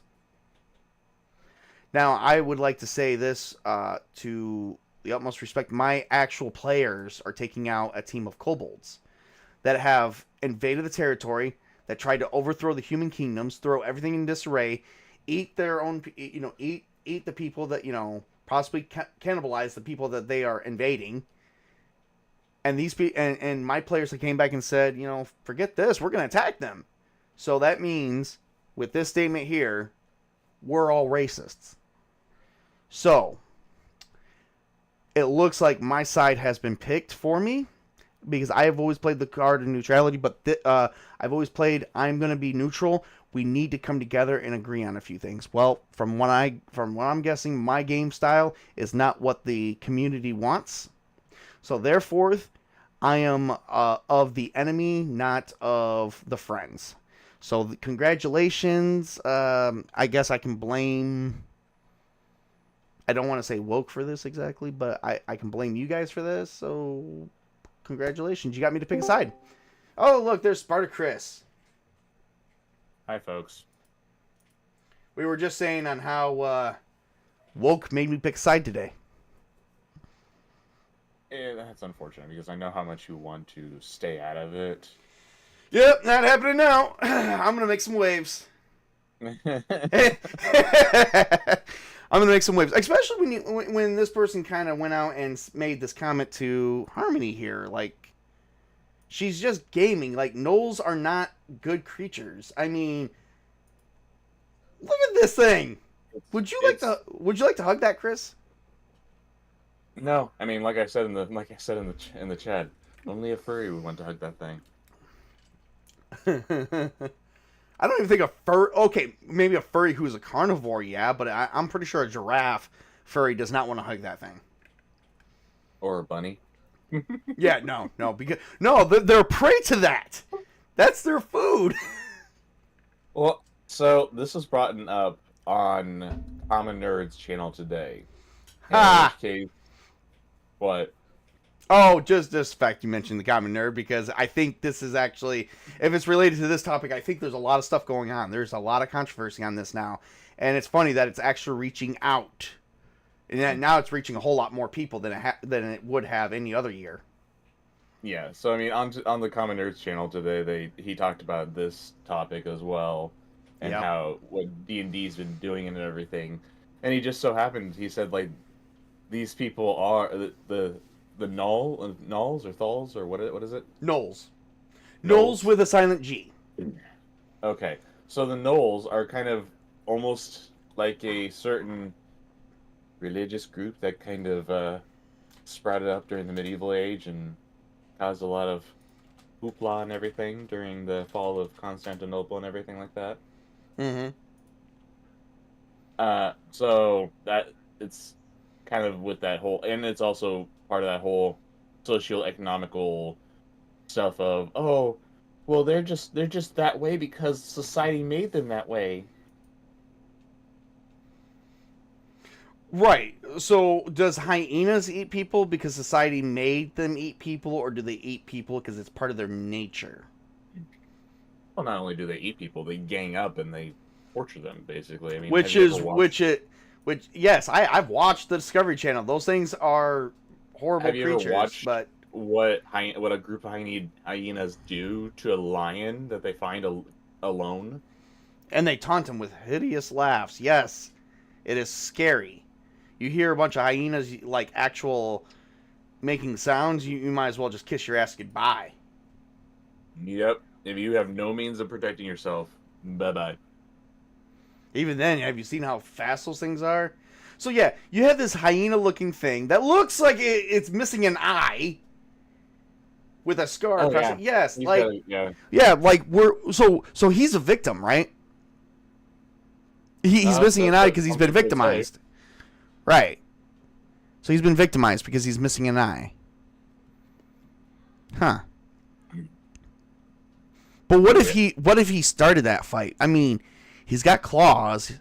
Now, I would like to say this to the utmost respect. My actual players are taking out a team of kobolds that have invaded the territory, that tried to overthrow the human kingdoms, throw everything in disarray, eat their own, eat the people that, possibly cannibalize the people that they are invading. And and my players that came back and said, forget this, we're going to attack them. So that means, with this statement here, we're all racists. So, it looks like my side has been picked for me, because I have always played the card of neutrality, but I've always played, I'm going to be neutral. We need to come together and agree on a few things. Well, from what I'm guessing, my game style is not what the community wants. So therefore, I am of the enemy, not of the friends. So congratulations. I guess I can blame, I don't want to say woke for this exactly, but I can blame you guys for this. So congratulations. You got me to pick a side. Oh, look, there's Spartacus. Hi, folks. We were just saying on how woke made me pick a side today. Yeah, that's unfortunate because I know how much you want to stay out of it. Yep, not happening now. I'm going to make some waves. I'm going to make some waves. Especially when this person kind of went out and made this comment to Harmony here. Like, she's just gaming. Like, gnolls are not good creatures. I mean, look at this thing. Would you like to hug that, Chris? No, I mean, like I said in the chat, only a furry would want to hug that thing. I don't even think a fur. Okay, maybe a furry who's a carnivore, yeah, but I'm pretty sure a giraffe furry does not want to hug that thing. Or a bunny. Yeah, no, because they're prey to that. That's their food. Well, so this was brought up on Common Nerd's channel today. In which case, what? Oh, just this fact you mentioned the Common Nerd, because I think this is actually, if it's related to this topic, I think there's a lot of stuff going on. There's a lot of controversy on this now, and it's funny that it's actually reaching out, and now it's reaching a whole lot more people than it would have any other year. Yeah, so I mean, on the Common Nerds channel today, he talked about this topic as well, and how what D&D's been doing and everything, and he just so happened, he said, like, these people are the gnolls or thalls or what is it? Gnolls. Gnolls with a silent G. Okay, so the gnolls are kind of almost like a certain religious group that kind of sprouted up during the medieval age and caused a lot of hoopla and everything during the fall of Constantinople and everything like that. Mm-hmm. So that it's kind of with that whole, and it's also part of that whole socio-economical stuff of, oh, well, they're just that way because society made them that way. Right. So, does hyenas eat people because society made them eat people, or do they eat people because it's part of their nature? Well, not only do they eat people, they gang up and they torture them. Basically, I mean, have Which you is ever watched? which yes, I've watched the Discovery Channel. Those things are horrible Have you ever creatures, watched but what a group of hyenas do to a lion that they find alone? and they taunt him with hideous laughs. Yes, it is scary. You hear a bunch of hyenas like actual making sounds, you might as well just kiss your ass goodbye. Yep. If you have no means of protecting yourself, bye bye. Even then, have you seen how fast those things are? So yeah, you have this hyena-looking thing that looks like it's missing an eye with a scar Oh across yeah, it. Yes, he's like got yeah. yeah, like so he's a victim, right? He's missing an That's eye what because he's some been people say. victimized, right? So he's been victimized because he's missing an eye. Huh. But what if he started that fight? I mean, he's got claws.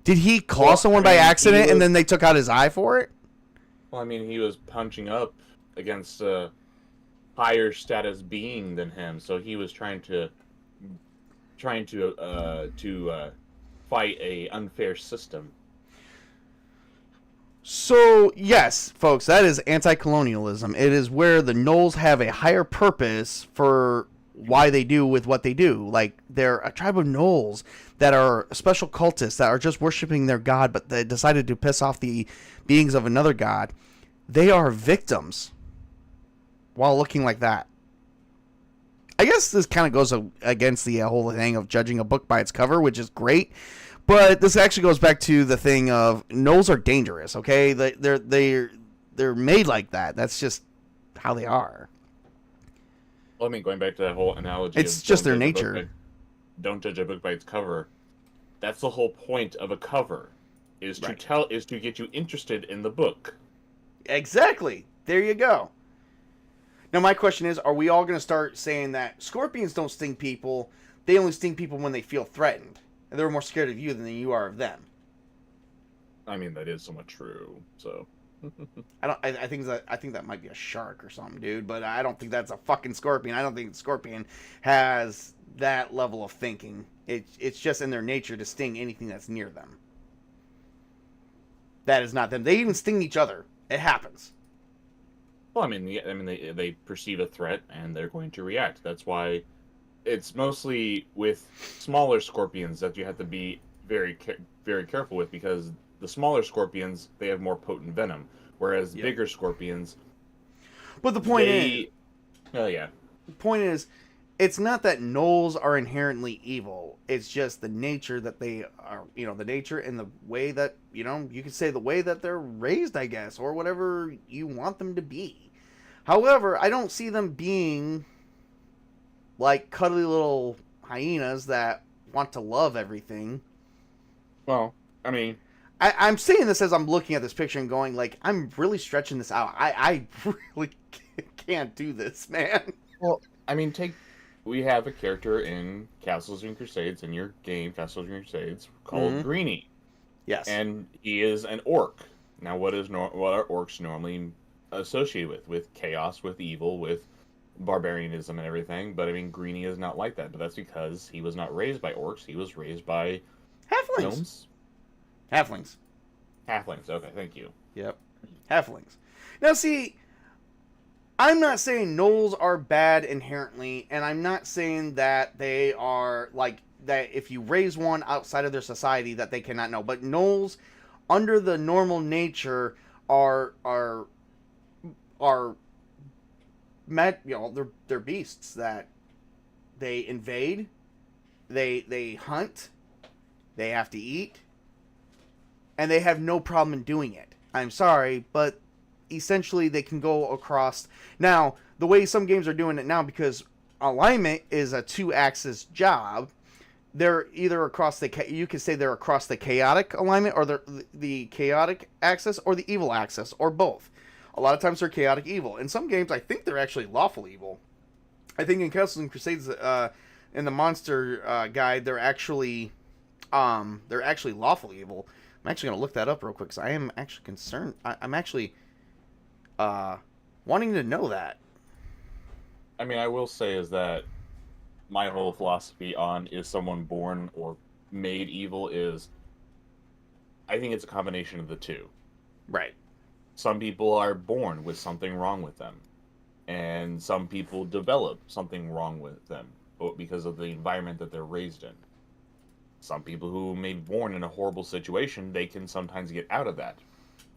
Did he claw Well, someone I by mean, accident he and was. then they took out his eye for it? Well, I mean, he was punching up against a higher status being than him, so he was trying to fight a unfair system. So, yes, folks, that is anti-colonialism. It is where the Knolls have a higher purpose for why they do with what they do. Like, they're a tribe of Knolls that are special cultists that are just worshiping their god, but they decided to piss off the beings of another god. They are victims while looking like that. I guess this kind of goes against the whole thing of judging a book by its cover, which is great. But this actually goes back to the thing of Knolls are dangerous. Okay, they're made like that. That's just how they are. Well, I mean, going back to that whole analogy It's of just their nature. Don't judge a book by its cover. That's the whole point of a cover, is to Right. is to get you interested in the book. Exactly. There you go. Now my question is: are we all going to start saying that scorpions don't sting people? They only sting people when they feel threatened, and they're more scared of you than you are of them. I mean, that is somewhat true. So, I think that might be a shark or something, dude. But I don't think that's a fucking scorpion. I don't think the scorpion has that level of thinking. It's just in their nature to sting anything that's near them. That is not them. They even sting each other. It happens. well, they perceive a threat and they're going to react. That's why it's mostly with smaller scorpions that you have to be very careful with, because the smaller scorpions, they have more potent venom, whereas Yep. bigger scorpions, But they oh yeah. the point is, it's not that Knolls are inherently evil. It's just the nature that they are, the nature and the way that, you could say the way that they're raised, I guess, or whatever you want them to be. However, I don't see them being like cuddly little hyenas that want to love everything. Well, I mean, I'm saying this as I'm looking at this picture and going, like, I'm really stretching this out. I really can't do this, man. well, I mean, we have a character in Castles and Crusades, in your game Castles and Crusades, called Mhm. Greenie, Yes. and he is an orc. Now, what are orcs normally associated with chaos, with evil, with barbarianism and everything? But I mean, Greenie is not like that. But that's because he was not raised by orcs. He was raised by Halflings. gnomes, Halflings. halflings. Okay, thank you. Yep. Halflings. Now, see, I'm not saying Knolls are bad inherently, and I'm not saying that they are, like, that if you raise one outside of their society that they cannot know. But Knolls, under the normal nature, are they're beasts that they invade, they hunt, they have to eat, and they have no problem in doing it. I'm sorry, but essentially they can go across. Now, the way some games are doing it now, because alignment is a 2-axis job, they're either across you could say they're across the chaotic alignment, or the chaotic axis, or the evil axis, or both. A lot of times they're chaotic evil. In some games, I think they're actually lawful evil. I think in Castles and Crusades, in the monster guide, they're actually lawful evil. I'm actually gonna look that up real quick, because I am actually concerned. I'm actually wanting to know that. I mean, I will say is that my whole philosophy on is someone born or made evil is, I think it's a combination of the two. Right. Some people are born with something wrong with them, and some people develop something wrong with them because of the environment that they're raised in. Some people who may be born in a horrible situation, they can sometimes get out of that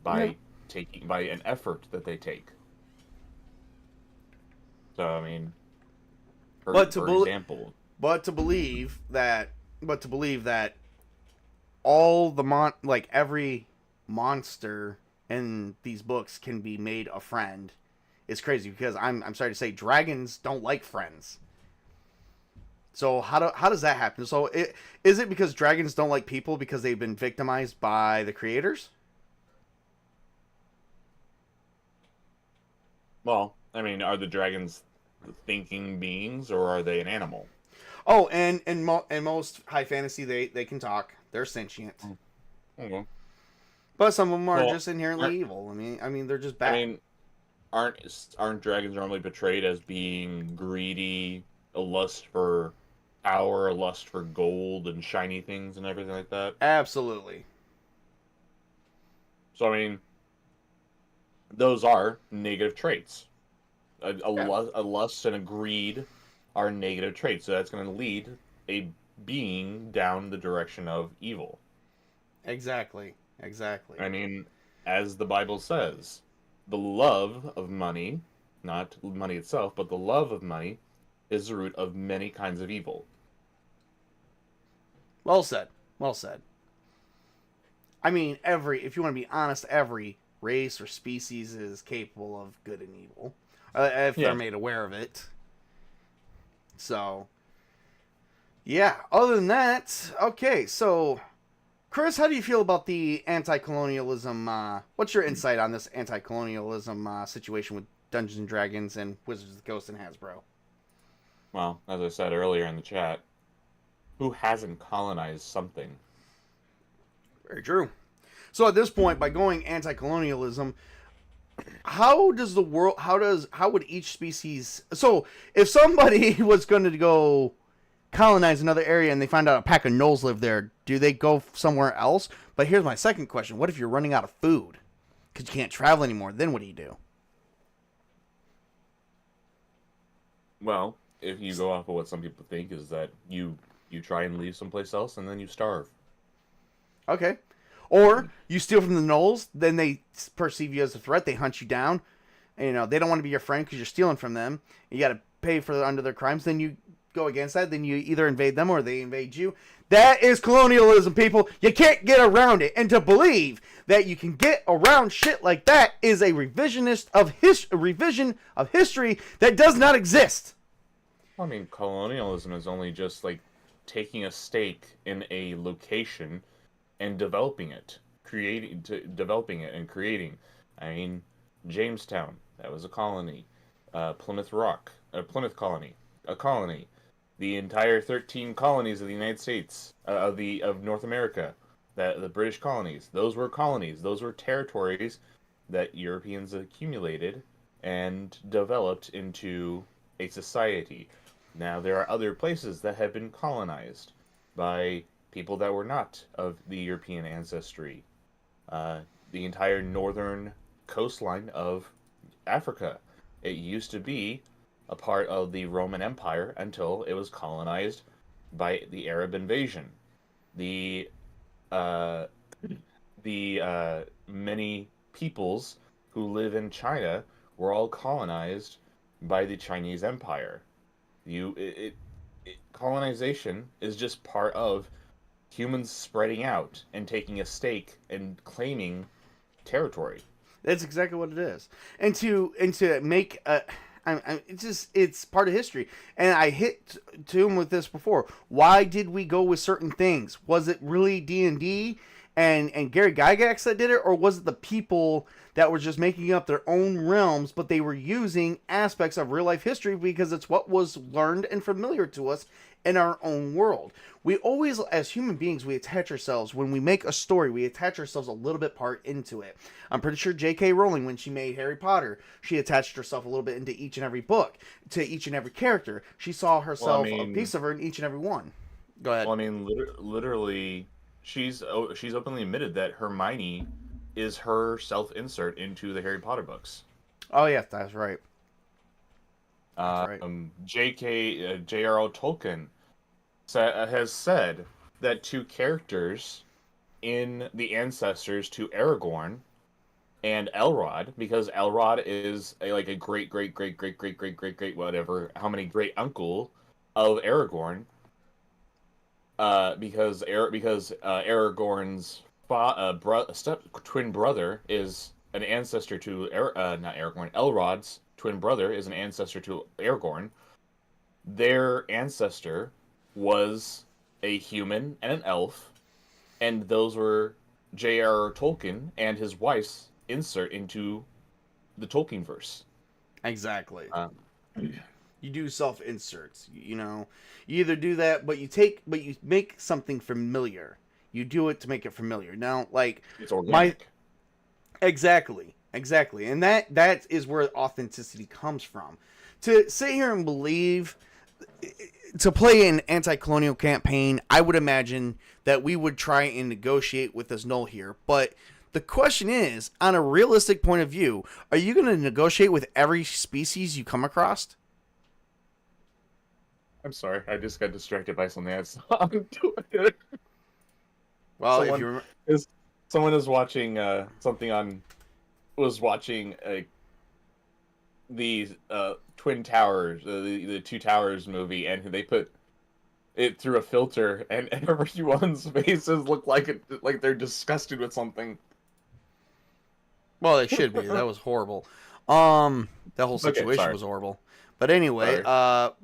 by an effort that they take. So I mean, for example, to believe that all the every monster in these books can be made a friend is crazy, because I'm sorry to say, dragons don't like friends. So how does that happen? So is it because dragons don't like people because they've been victimized by the creators? Well, I mean, are the dragons thinking beings, or are they an animal? Oh, and in most high fantasy, they can talk. They're sentient. Okay. But some of them are just inherently evil. I mean, they're just bad. I mean, aren't dragons normally portrayed as being greedy, a lust for power, a lust for gold and shiny things and everything like that? Absolutely. So I mean, those are negative traits. A lust and a greed are negative traits. So that's going to lead a being down the direction of evil. Exactly. I mean, as the Bible says, the love of money, not money itself, but the love of money, is the root of many kinds of evil. Well said. I mean, if you want to be honest, every race or species is capable of good and evil, if they're made aware of it. So, yeah. Other than that, okay. So, Chris, how do you feel about the anti-colonialism? What's your insight on this anti-colonialism situation with Dungeons and Dragons and Wizards of the Coast and Hasbro? Well, as I said earlier in the chat, who hasn't colonized something? Very true. So at this point, by going anti-colonialism, how would each species? So if somebody was going to go colonize another area and they find out a pack of gnolls live there, do they go somewhere else? But here's my second question: what if you're running out of food because you can't travel anymore? Then what do you do? Well, if you go off of what some people think, is that you try and leave someplace else and then you starve. Okay. Or you steal from the gnolls, then they perceive you as a threat. They hunt you down. And, they don't want to be your friend because you're stealing from them. You got to pay under their crimes. Then you go against that. Then you either invade them or they invade you. That is colonialism, people. You can't get around it. And to believe that you can get around shit like that is a revision of history that does not exist. I mean, colonialism is only just like taking a stake in a location and developing it, and creating. I mean, Jamestown, that was a colony. Plymouth Colony, a colony. The entire 13 colonies of the United States, of North America, the British colonies, those were colonies. Those were territories that Europeans accumulated and developed into a society. Now, there are other places that have been colonized by people that were not of the European ancestry. The entire northern coastline of Africa. It used to be a part of the Roman Empire until it was colonized by the Arab invasion. The many peoples who live in China were all colonized by the Chinese Empire. Colonization is just part of humans spreading out and taking a stake and claiming territory. That's exactly what it is. And to make it's part of history. And I hit to him with this before. Why did we go with certain things? Was it really D&D and Gary Gygax that did it, or was it the people that were just making up their own realms, but they were using aspects of real life history because it's what was learned and familiar to us in our own world? We always, as human beings, we attach ourselves, when we make a story, we attach ourselves a little bit part into it. I'm pretty sure J.K. Rowling, when she made Harry Potter, she attached herself a little bit into each and every book, to each and every character. She saw herself, a piece of her in each and every one. Go ahead. Well, I mean, literally, she's openly admitted that Hermione is her self-insert into the Harry Potter books. Oh, yeah, that's right. That's right. J.R.R. Tolkien has said that two characters in the ancestors to Aragorn and Elrod, because Elrod is a great whatever, how many great uncle of Aragorn, because Aragorn's twin brother is an ancestor to not Aragorn. Elrod's twin brother is an ancestor to Aragorn. Their ancestor was a human and an elf, and those were J.R.R. Tolkien and his wife's insert into the Tolkienverse. Exactly. You do self-inserts. You either do that, but you make something familiar. You do it to make it familiar. Now, like, it's organic. Exactly, and that is where authenticity comes from. To sit here and believe, to play an anti-colonial campaign, I would imagine that we would try and negotiate with this null here. But the question is, on a realistic point of view, are you going to negotiate with every species you come across? I'm sorry, I just got distracted by something I saw on Twitter. Well, someone is watching the Twin Towers, the Two Towers movie, and they put it through a filter, and everyone's faces look like they're disgusted with something. Well, they should be. That was horrible. That whole situation was horrible. But anyway,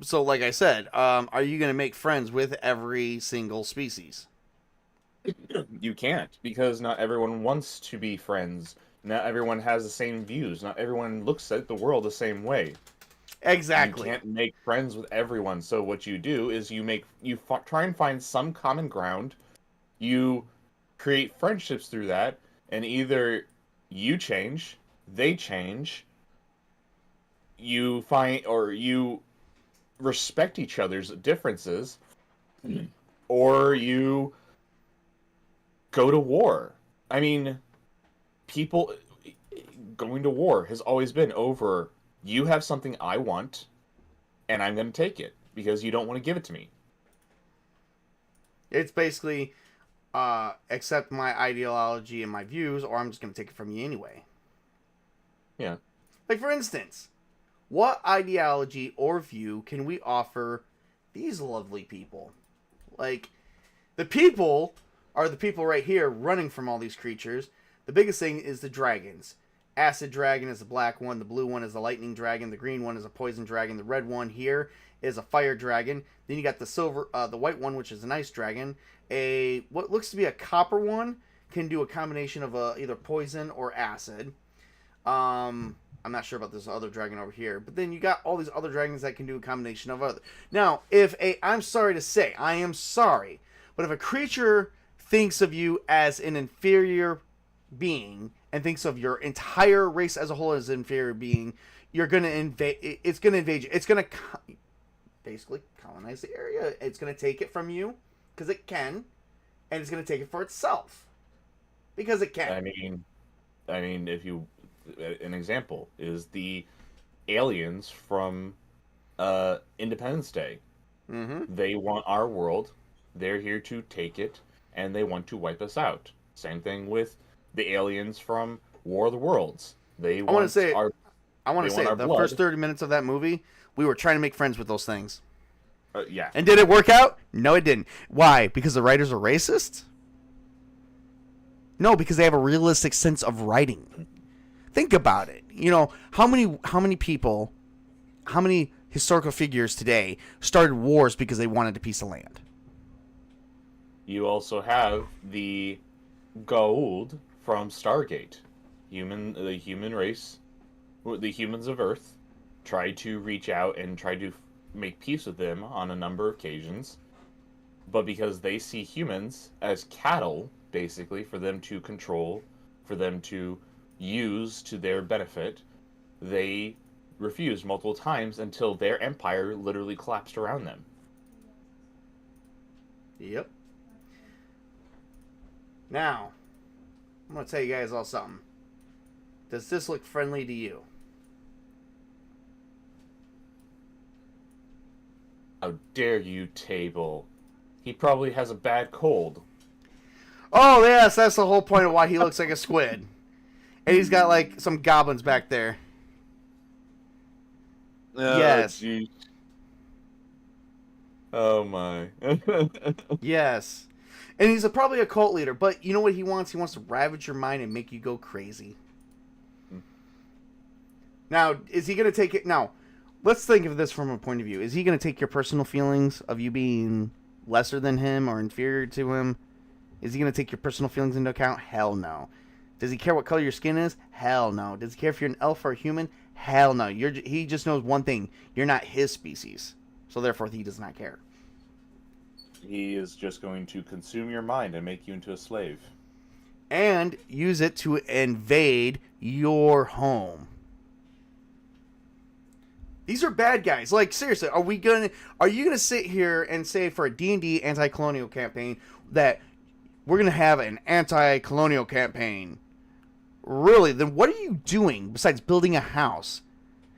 so like I said, are you going to make friends with every single species? You can't, because not everyone wants to be friends. Not everyone has the same views. Not everyone looks at the world the same way. Exactly. You can't make friends with everyone. So what you do is you try and find some common ground. You create friendships through that, and either you change, they change. You respect each other's differences, or you go to war. I mean, people going to war has always been over, you have something I want, and I'm going to take it, because you don't want to give it to me. It's basically, accept my ideology and my views, or I'm just going to take it from you anyway. Yeah. Like, for instance, what ideology or view can we offer these lovely people? Like, the people are the people right here running from all these creatures. The biggest thing is the dragons. Acid dragon is the black one. The blue one is the lightning dragon. The green one is a poison dragon. The red one here is a fire dragon. Then you got the white one, which is an ice dragon. What looks to be a copper one can do a combination of either poison or acid. I'm not sure about this other dragon over here. But then you got all these other dragons that can do a combination of other. Now, I'm sorry to say, I am sorry, but if a creature thinks of you as an inferior being and thinks of your entire race as a whole as an inferior being, you're going to invade. It's going to invade you. It's going to basically colonize the area. It's going to take it from you because it can, and it's going to take it for itself because it can. I mean, if you, an example is the aliens from Independence Day. Mm-hmm. They want our world. They're here to take it, and they want to wipe us out. Same thing with the aliens from War of the Worlds. I want to say the first 30 minutes of that movie, we were trying to make friends with those things. Yeah. And did it work out? No, it didn't. Why? Because the writers are racist? No, because they have a realistic sense of writing. Think about it. You know, how many people, how many historical figures today started wars because they wanted a piece of land? You also have the Goa'uld from Stargate. The human race, the humans of Earth, tried to reach out and try to make peace with them on a number of occasions. But because they see humans as cattle, basically, for them to control, for them to use to their benefit, they refused multiple times until their empire literally collapsed around them. Yep. Now, I'm going to tell you guys all something. Does this look friendly to you? How dare you, Table? He probably has a bad cold. Oh, yes, that's the whole point of why he looks like a squid. And he's got, like, some goblins back there. Yes. Geez. Oh, my. Yes. And he's probably a cult leader, but you know what he wants? He wants to ravage your mind and make you go crazy. Now, is he going to take it? Now, let's think of this from a point of view. Is he going to take your personal feelings of you being lesser than him or inferior to him? Is he going to take your personal feelings into account? Hell no. Does he care what color your skin is? Hell no. Does he care if you're an elf or a human? Hell no. He just knows one thing. You're not his species. So therefore, he does not care. He is just going to consume your mind and make you into a slave. And use it to invade your home. These are bad guys. Like, seriously, are you gonna sit here and say for a D&D anti-colonial campaign that we're gonna have an anti-colonial campaign? Really? Then what are you doing besides building a house?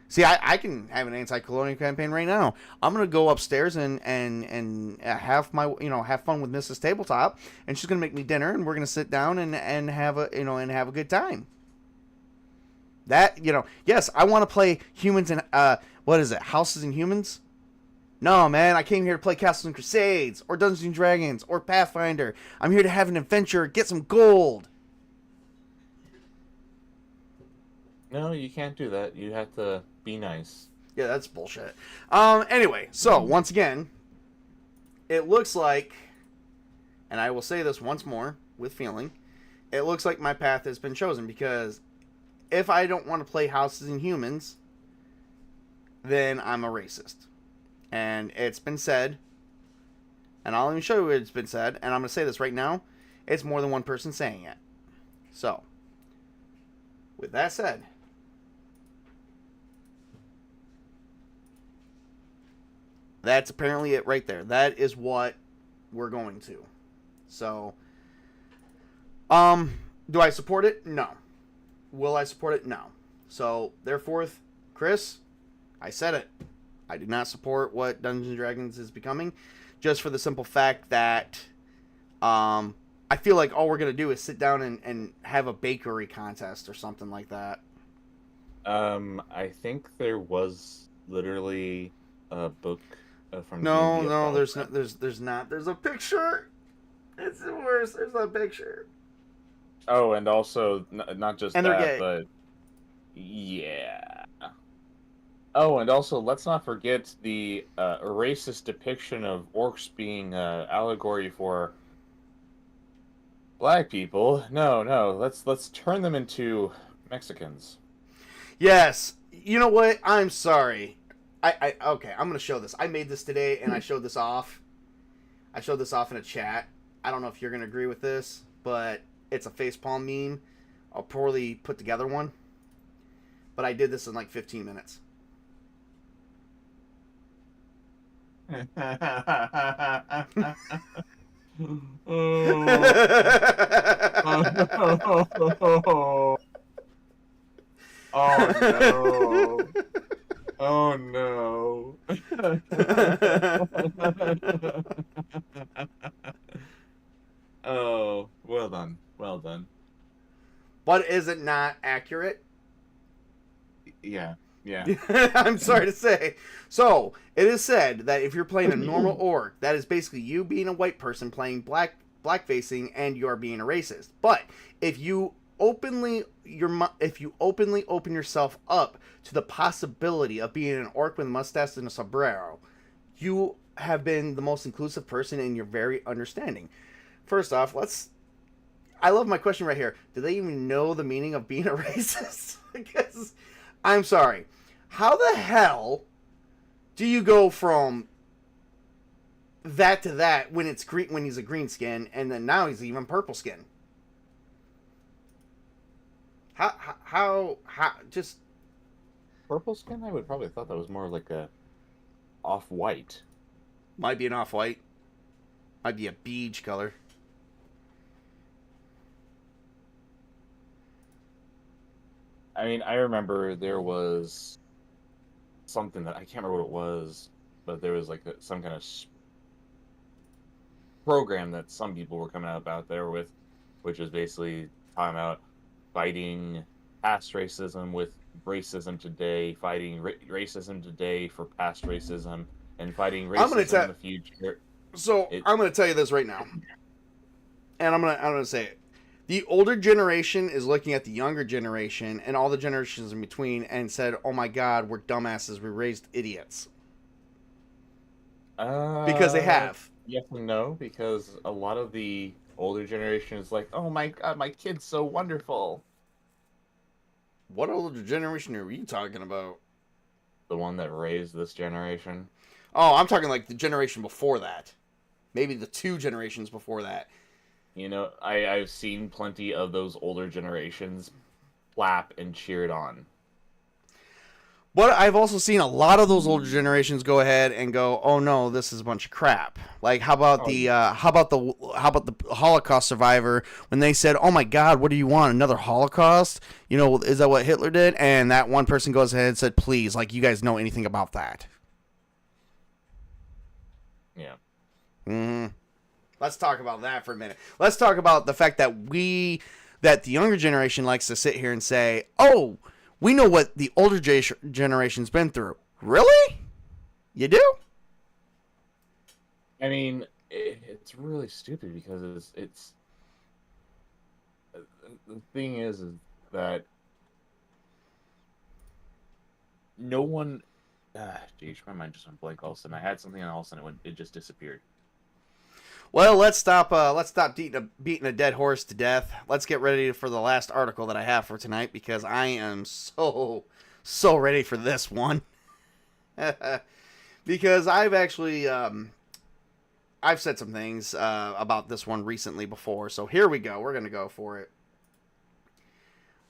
See, I can have an anti-colonial campaign right now. I'm gonna go upstairs and have my have fun with Mrs. Tabletop, and she's gonna make me dinner, and we're gonna sit down and have a good time. That yes, I want to play humans and what is it? Houses and Humans? No, man, I came here to play Castles and Crusades or Dungeons and Dragons or Pathfinder. I'm here to have an adventure, get some gold. No, you can't do that. You have to be nice. Yeah, that's bullshit. Anyway, so once again, it looks like, and I will say this once more with feeling, it looks like my path has been chosen, because if I don't want to play Houses and Humans, then I'm a racist. And it's been said, and I'll even show you it's been said, and I'm going to say this right now, it's more than one person saying it. So, with that said, that's apparently it right there. That is what we're going to. So, do I support it? No. Will I support it? No. So, therefore, Chris, I said it. I do not support what Dungeons & Dragons is becoming, just for the simple fact that I feel like all we're going to do is sit down and have a bakery contest or something like that. I think there was literally a book from No, D&D there's about not. There's not. There's a picture. It's the worst. There's a picture. Oh, and also not just And they're gay. but yeah. Oh, and also let's not forget the racist depiction of orcs being allegory for black people. No, let's turn them into Mexicans. Yes. You know what? I'm sorry. Okay, I'm going to show this. I made this today, and I showed this off. I showed this off in a chat. I don't know if you're going to agree with this, but it's a facepalm meme. A poorly put together one. But I did this in like 15 minutes. Oh no. Oh no. Oh, well done. Well done. But is it not accurate? Yeah. Yeah. I'm sorry to say. So, it is said that if you're playing a normal orc, that is basically you being a white person playing black facing and you're being a racist. But if you openly open yourself up to the possibility of being an orc with a mustache and a sombrero, you have been the most inclusive person and you're very understanding. First off, I love my question right here. Do they even know the meaning of being a racist? Because I'm sorry. How the hell do you go from that to that when it's green, when he's a green skin, and then now he's even purple skin? How just Purple skin? I would probably thought that was more like a off-white. might be an off-white, might be a beige color. I mean, I remember there was something that I can't remember what it was, but there was like some kind of program that some people were coming out there with, which was basically talking about fighting past racism with racism today, fighting racism today for past racism, and fighting racism in the future. So I'm going to tell you this right now, and I'm gonna say it. The older generation is looking at the younger generation and all the generations in between and said, "Oh my God, we're dumbasses. We raised idiots." Because they have. Yes and no, because a lot of the older generation is like, "Oh my God, my kid's so wonderful." What older generation are you talking about? The one that raised this generation. Oh, I'm talking like the generation before that. Maybe the 2 generations before that. You know, I've seen plenty of those older generations clap and cheer it on. But I've also seen a lot of those older generations go ahead and go, "Oh no, this is a bunch of crap." Like how about the Holocaust survivor when they said, "Oh my God, what do you want? Another Holocaust? You know, is that what Hitler did?" And that one person goes ahead and said, "Please, like you guys know anything about that?" Yeah. Mm-hmm. Let's talk about that for a minute. Let's talk about the fact that that the younger generation likes to sit here and say, "Oh, we know what the older generation's been through." Really? You do? I mean, it's really stupid because it's the thing is that no one. Geez, my mind just went blank all of a sudden. I had something and all of a sudden it just disappeared. Well, let's stop beating a dead horse to death. Let's get ready for the last article that I have for tonight because I am so ready for this one. Because I've actually I've said some things about this one recently before. So here we go. We're going to go for it.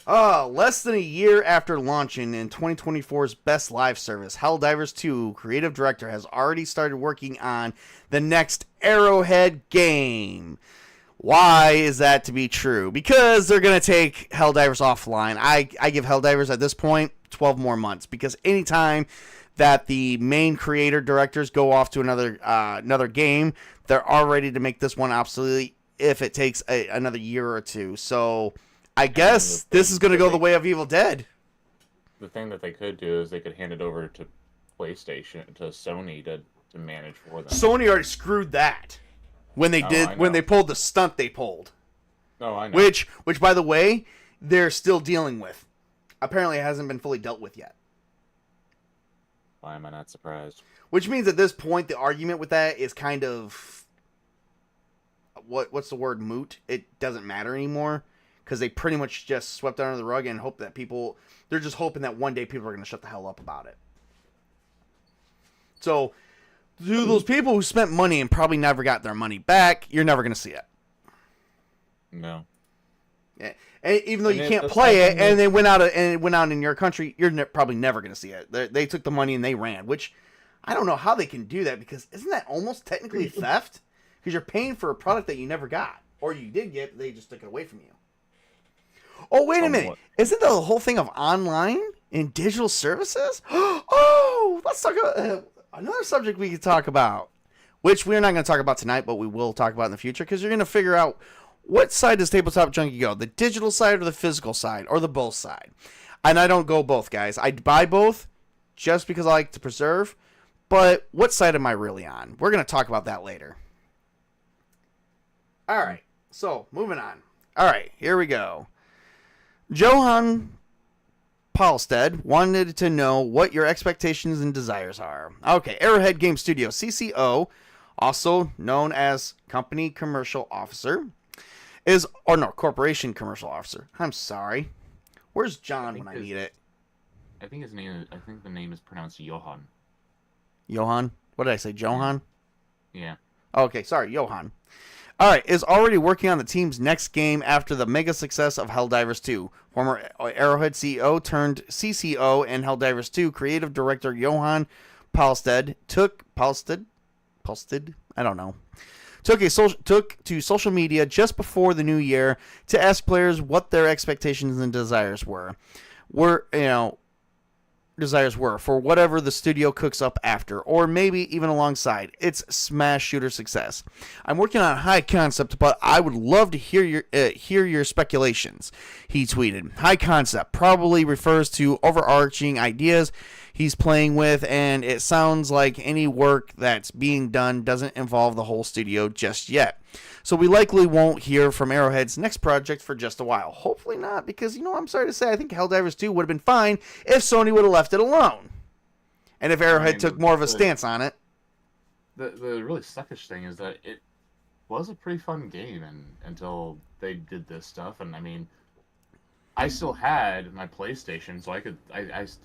Less than a year after launching in 2024's Best Live service, Helldivers 2 creative director has already started working on the next Arrowhead game. Why is that to be true? Because they're going to take Helldivers offline. I give Helldivers at this point 12 more months because anytime that the main creator directors go off to another game, they're all ready to make this one obsolete if it takes another year or two. So I guess this is going to go the way of Evil Dead. The thing that they could do is they could hand it over to PlayStation, to Sony to manage for them. Sony already screwed that when they pulled the stunt they pulled. Oh, I know. Which by the way, they're still dealing with. Apparently it hasn't been fully dealt with yet. Why am I not surprised? Which means at this point the argument with that is kind of what's the word, moot. It doesn't matter anymore. Because they pretty much just swept it under the rug and hope that they're just hoping that one day people are going to shut the hell up about it. So, to those people who spent money and probably never got their money back, you're never going to see it. No. Yeah. And even though you can't play it, and it went out in your country, you're probably never going to see it. They took the money and they ran, which I don't know how they can do that because isn't that almost technically theft? Because you're paying for a product that you never got, or you did get, but they just took it away from you. Oh, wait a minute. Isn't the whole thing of online and digital services? Oh, let's talk about another subject we could talk about, which we're not going to talk about tonight, but we will talk about in the future because you're going to figure out what side does Tabletop Junkie go, the digital side or the physical side or the both side. And I don't go both, guys. I buy both just because I like to preserve. But what side am I really on? We're going to talk about that later. All right. So, moving on. All right, here we go. Johan Paulstead wanted to know what your expectations and desires are. Okay, Arrowhead Game Studio, CCO, also known as Company Commercial Officer, Corporation Commercial Officer. I'm sorry. Where's John when I need it? I think the name is pronounced Johan. Johan? What did I say, Johan? Yeah. Okay, sorry, Johan. All right, is already working on the team's next game after the mega success of Helldivers 2. Former Arrowhead CEO turned CCO and Helldivers 2 creative director Johan Paulstead took to social media just before the new year to ask players what their expectations and desires were for whatever the studio cooks up after, or maybe even alongside its smash shooter success. I'm working on a high concept, but I would love to hear your speculations, he tweeted. High concept probably refers to overarching ideas he's playing with, and it sounds like any work that's being done doesn't involve the whole studio just yet. So we likely won't hear from Arrowhead's next project for just a while. Hopefully not, because, I'm sorry to say, I think Helldivers 2 would have been fine if Sony would have left it alone. And if Arrowhead took more of a stance on it. The really suckish thing is that it was a pretty fun game until they did this stuff. And, I still had my PlayStation, so I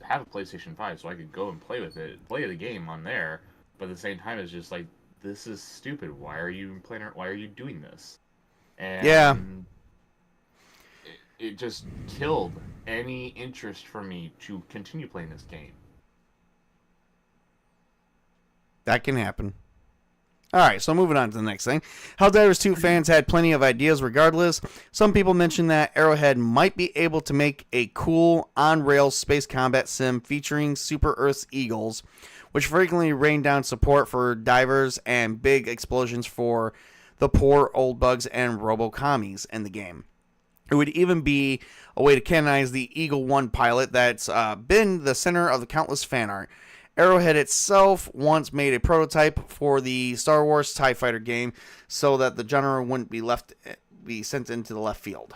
have a PlayStation 5, so I could go and play the game on there. But at the same time, it's just like, this is stupid. Why are you doing this? And yeah, it just killed any interest for me to continue playing this game. That can happen. Alright, so moving on to the next thing. Helldivers 2 fans had plenty of ideas regardless. Some people mentioned that Arrowhead might be able to make a cool on-rails space combat sim featuring Super Earth's Eagles, which frequently rain down support for divers and big explosions for the poor old bugs and robo-commies in the game. It would even be a way to canonize the Eagle 1 pilot that's been the center of the countless fan art. Arrowhead itself once made a prototype for the Star Wars TIE Fighter game so that the genre wouldn't be sent into the left field.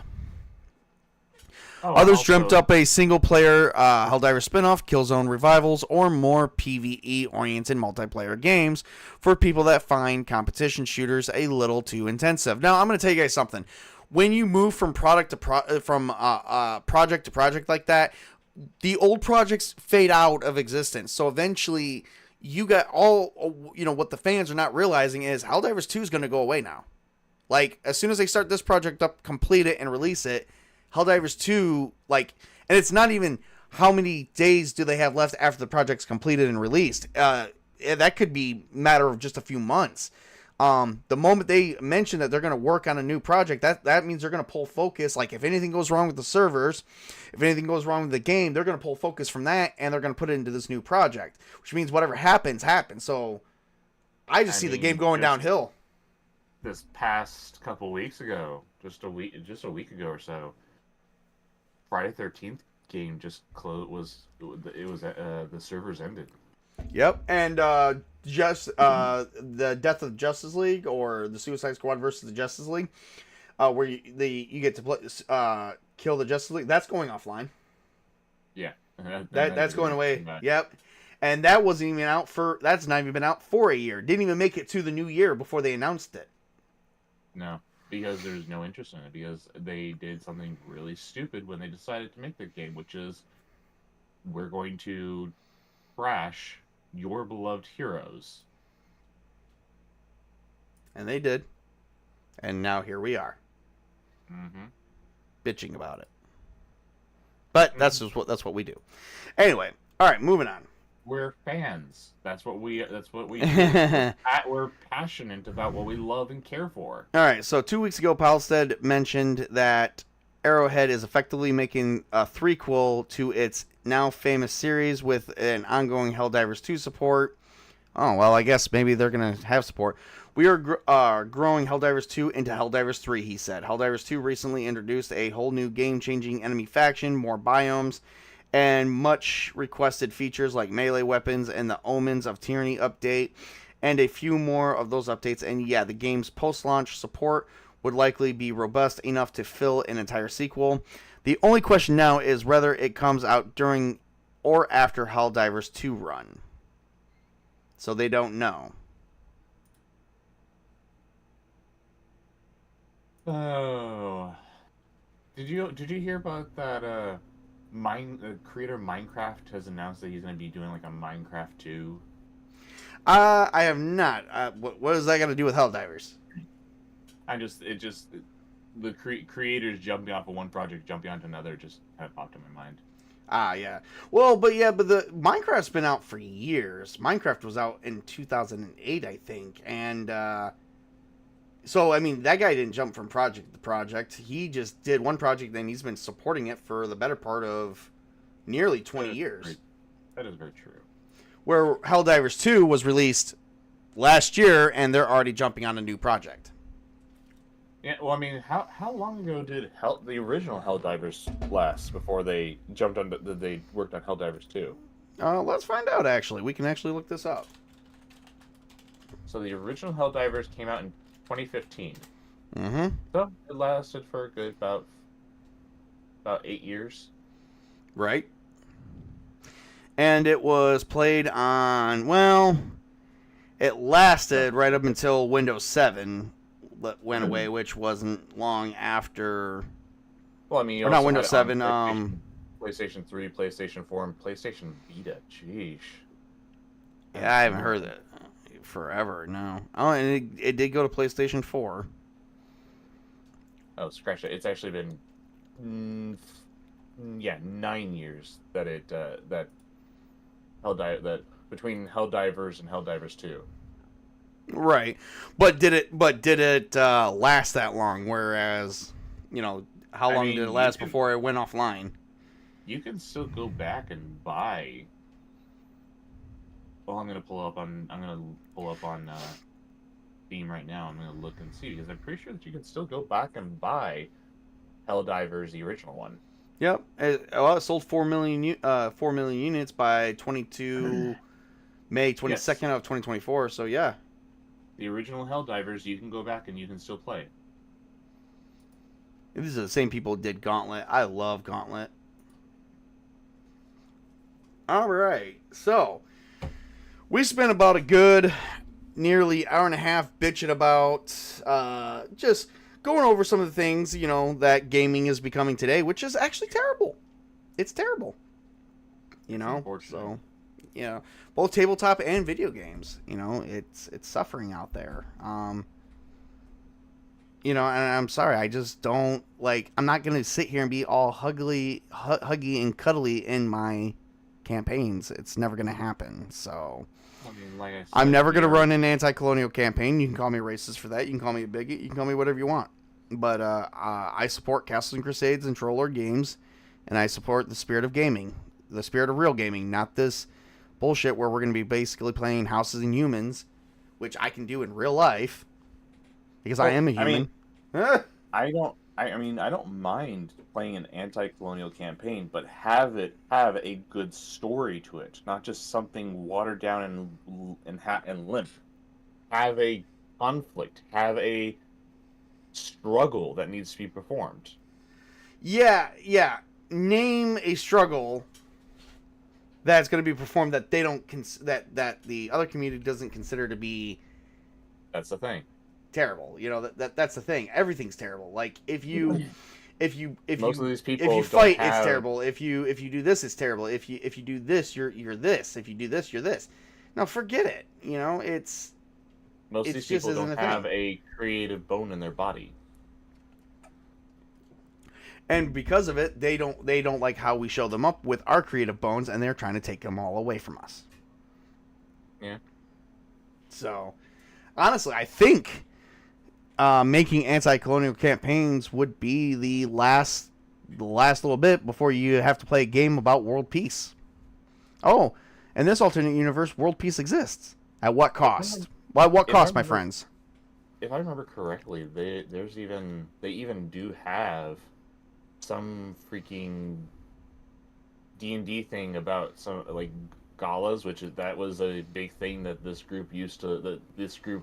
Others dreamt up a single-player Helldivers spin-off, Killzone Revivals, or more PvE-oriented multiplayer games for people that find competition shooters a little too intensive. Now, I'm going to tell you guys something. When you move from project to project like that, the old projects fade out of existence. So eventually, you got what the fans are not realizing is Helldivers 2 is going to go away now. Like, as soon as they start this project up, complete it, and release it, Helldivers 2, and it's not even how many days do they have left after the project's completed and released. That could be a matter of just a few months. The moment they mention that they're going to work on a new project, that means they're going to pull focus. Like, if anything goes wrong with the servers, if anything goes wrong with the game, they're going to pull focus from that, and they're going to put it into this new project, which means whatever happens. So I see the game going downhill. This past couple weeks ago, just a week ago or so, Friday 13th game just closed. The servers ended. Yep, and the Death of Justice League, or the Suicide Squad versus the Justice League, where you get to play, kill the Justice League. That's going offline. Yeah, that's going away. Yep, and that wasn't even out that's not even been out for a year. Didn't even make it to the new year before they announced it. No. Because there's no interest in it, because they did something really stupid when they decided to make the game, which is, we're going to trash your beloved heroes. And they did. And now here we are. Mm-hmm. Bitching about it. But that's what we do. Anyway, all right, moving on. We're fans. That's what we do. We're passionate about what we love and care for. All right, so 2 weeks ago, Paulstead mentioned that Arrowhead is effectively making a threequel to its now famous series with an ongoing Helldivers 2 support. Oh, well, I guess maybe they're going to have support. We are growing Helldivers 2 into Helldivers 3, he said. Helldivers 2 recently introduced a whole new game-changing enemy faction, more biomes, and much requested features like melee weapons and the Omens of Tyranny update, and a few more of those updates. And yeah, the game's post-launch support would likely be robust enough to fill an entire sequel. The only question now is whether it comes out during or after Helldivers 2 run. So they don't know. Oh, did you hear about that? Creator of Minecraft has announced that he's going to be doing like a Minecraft 2. I have not. What does that got to do with Helldivers? The creators jumping off of one project, jumping onto another, just kind of popped in my mind. Ah, yeah. Well, but the Minecraft's been out for years. Minecraft was out in 2008, I think, and so I mean that guy didn't jump from project to project. He just did one project, and he's been supporting it for the better part of nearly 20 years. That is very true. Where Helldivers 2 was released last year, and they're already jumping on a new project. Yeah, well, I mean, how long ago did the original Helldivers last before they jumped on? They worked on Helldivers 2? Let's find out. Actually, we can actually look this up. So the original Helldivers came out in 2015. Mm-hmm. So it lasted for a good about 8 years. Right. And it was played on, well, it lasted right up until Windows 7 went away, which wasn't long after. Well, I mean, or not Windows 7. PlayStation 3, PlayStation 4, and PlayStation Vita. Jeez. Yeah, I haven't heard that forever. No. Oh, and it did go to PlayStation 4. Oh, scratch that. It's actually been, 9 years that between Helldivers and Helldivers 2. Right, but did it last that long? Whereas, how long did it last before it went offline? You can still go back and buy. Well, I'm gonna pull up on Steam right now. I'm gonna look and see because I'm pretty sure that you can still go back and buy Helldivers, the original one. Yep, it sold 4 million units by May 22nd of 2024. So yeah. The original Helldivers, you can go back and you can still play. These are the same people who did Gauntlet. I love Gauntlet. All right, so we spent about a good nearly hour and a half bitching about just going over some of the things, that gaming is becoming today, which is actually terrible. It's terrible. So, both tabletop and video games, it's suffering out there. And I'm sorry, I just don't I'm not going to sit here and be all huggy and cuddly in my campaigns. It's never going to happen. So I mean, like I said, I'm never going to run an anti-colonial campaign. You can call me a racist for that. You can call me a bigot. You can call me whatever you want. But I support Castles and Crusades and Troll games, and I support the spirit of gaming, the spirit of real gaming, not this bullshit where we're going to be basically playing Houses and Humans, which I can do in real life because I am a human. I don't mind playing an anti-colonial campaign, but have a good story to it, not just something watered down and limp. Have a conflict. Have a struggle that needs to be performed. Yeah. Name a struggle that's going to be performed that they don't that the other community doesn't consider to be. That's the thing. Terrible. That's the thing. Everything's terrible. Like if you most of these people if you fight, it's terrible. If you do this, it's terrible. If you do this, you're this. If you do this, you're this. Now forget it. It's most of these people don't have a creative bone in their body. And because of it, they don't like how we show them up with our creative bones, and they're trying to take them all away from us. Yeah. So, honestly, I think making anti-colonial campaigns would be the last little bit before you have to play a game about world peace. Oh, in this alternate universe, world peace exists. At what cost? Why? What cost, my friends? If I remember correctly, they even do have some freaking D&D thing about some like galas, that was a big thing that this group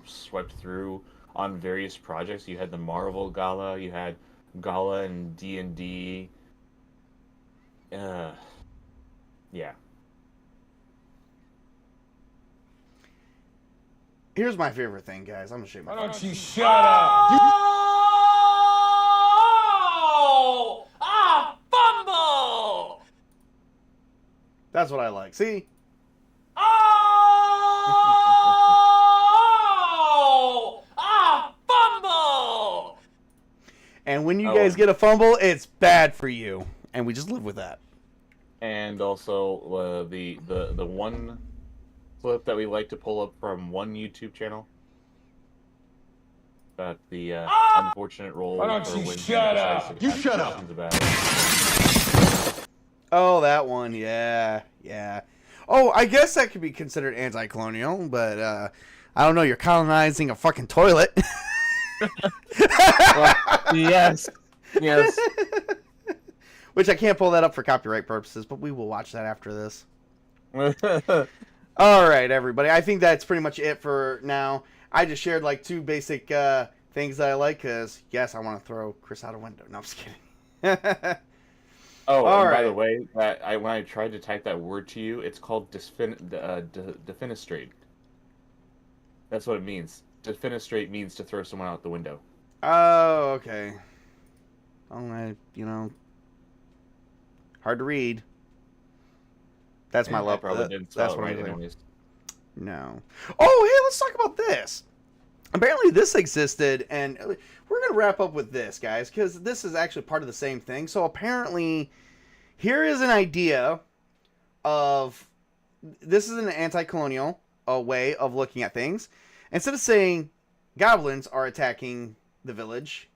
swept through on various projects. You had the Marvel Gala, you had Gala and D&D. Yeah. Here's my favorite thing, guys. I'm gonna show you my. Why don't you shut up? Oh! Ah, fumble! That's what I like. See? Oh! Ah, fumble! And when you guys get a fumble, it's bad for you, and we just live with that. And also the one clip that we like to pull up from one YouTube channel about the unfortunate role. Why don't for you when shut he up? decides to You ask shut up. questions about it. Oh, that one. Yeah. Oh, I guess that could be considered anti-colonial, but I don't know. You're colonizing a fucking toilet. Well, yes. Which I can't pull that up for copyright purposes, but we will watch that after this. All right, everybody. I think that's pretty much it for now. I just shared like 2 basic things that I like because, yes, I want to throw Chris out a window. No, I'm just kidding. Oh, All and by right. the way, when I tried to type that word to you, it's called defenestrate. That's what it means. Defenestrate means to throw someone out the window. Oh, okay. Hard to read. That's my I love. probably didn't That's spell what it I'm right doing. anyways. No. Oh, hey, let's talk about this. Apparently, this existed, and we're going to wrap up with this, guys, because this is actually part of the same thing. So, apparently, here is an idea of... This is an anti-colonial way of looking at things. Instead of saying goblins are attacking the village,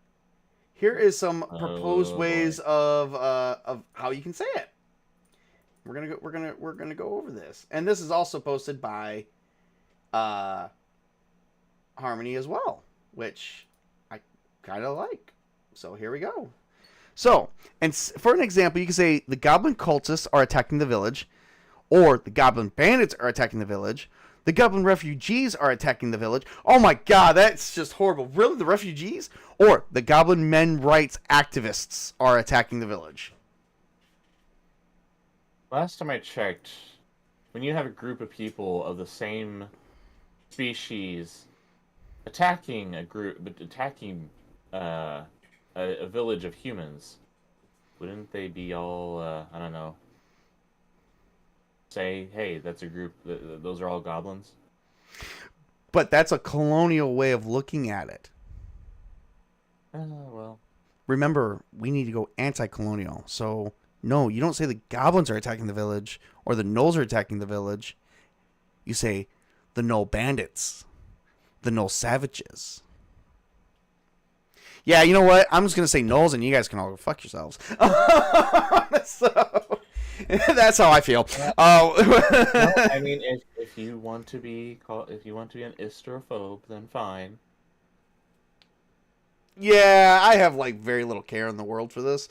here is some proposed ways of how you can say it. We're gonna go over this, and this is also posted by Harmony as well, which I kind of like. So here we go. So, and for an example, you can say the goblin cultists are attacking the village, or the goblin bandits are attacking the village. The goblin refugees are attacking the village. Oh my god, that's just horrible. Really, the refugees? Or the goblin men rights activists are attacking the village. Last time I checked, when you have a group of people of the same species attacking a village of humans, wouldn't they be all I don't know, say, hey, that's a group, those are all goblins? But that's a colonial way of looking at it. Well, Remember, we need to go anti-colonial. So, no, you don't say the goblins are attacking the village or the gnolls are attacking the village. You say the gnoll bandits, the gnoll savages. Yeah, you know what? I'm just going to say gnolls and you guys can all go fuck yourselves. So, that's how I feel. no, I mean, if you want to be an istrophobe, then fine. Yeah, I have like very little care in the world for this.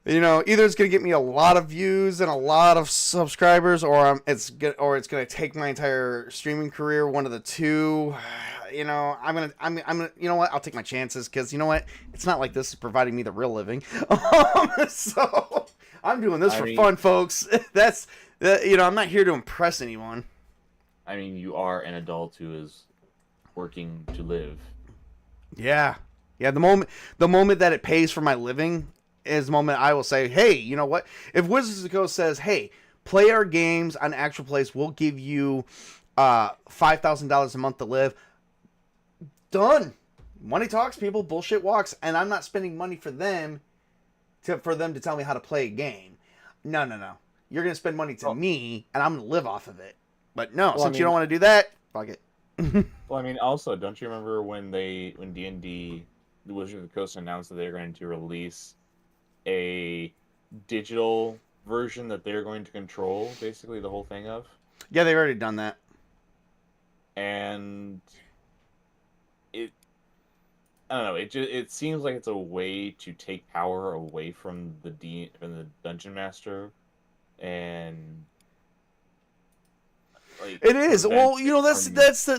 You know, either it's gonna get me a lot of views and a lot of subscribers, or it's gonna take my entire streaming career. One of the two. You know, I'm gonna. You know what? I'll take my chances because you know what? It's not like this is providing me the real living. So I'm doing this for fun, folks. You know, I'm not here to impress anyone. I mean, you are an adult who is working to live. Yeah. The moment that it pays for my living is the moment I will say, hey, you know what? If Wizards of the Coast says, hey, play our games on Actual Plays, we'll give you $5,000 a month to live. Done. Money talks, people. Bullshit walks. And I'm not spending money for them to tell me how to play a game. No. You're going to spend money to me, and I'm going to live off of it. But no, since you don't want to do that, fuck it. Well, I mean, also, don't you remember when D&D, the Wizards of the Coast announced that they're going to release a digital version that they're going to control, basically, the whole thing of? Yeah, they've already done that. And I don't know. It seems like it's a way to take power away from from the dungeon master, and like It is. prevent Well, it from.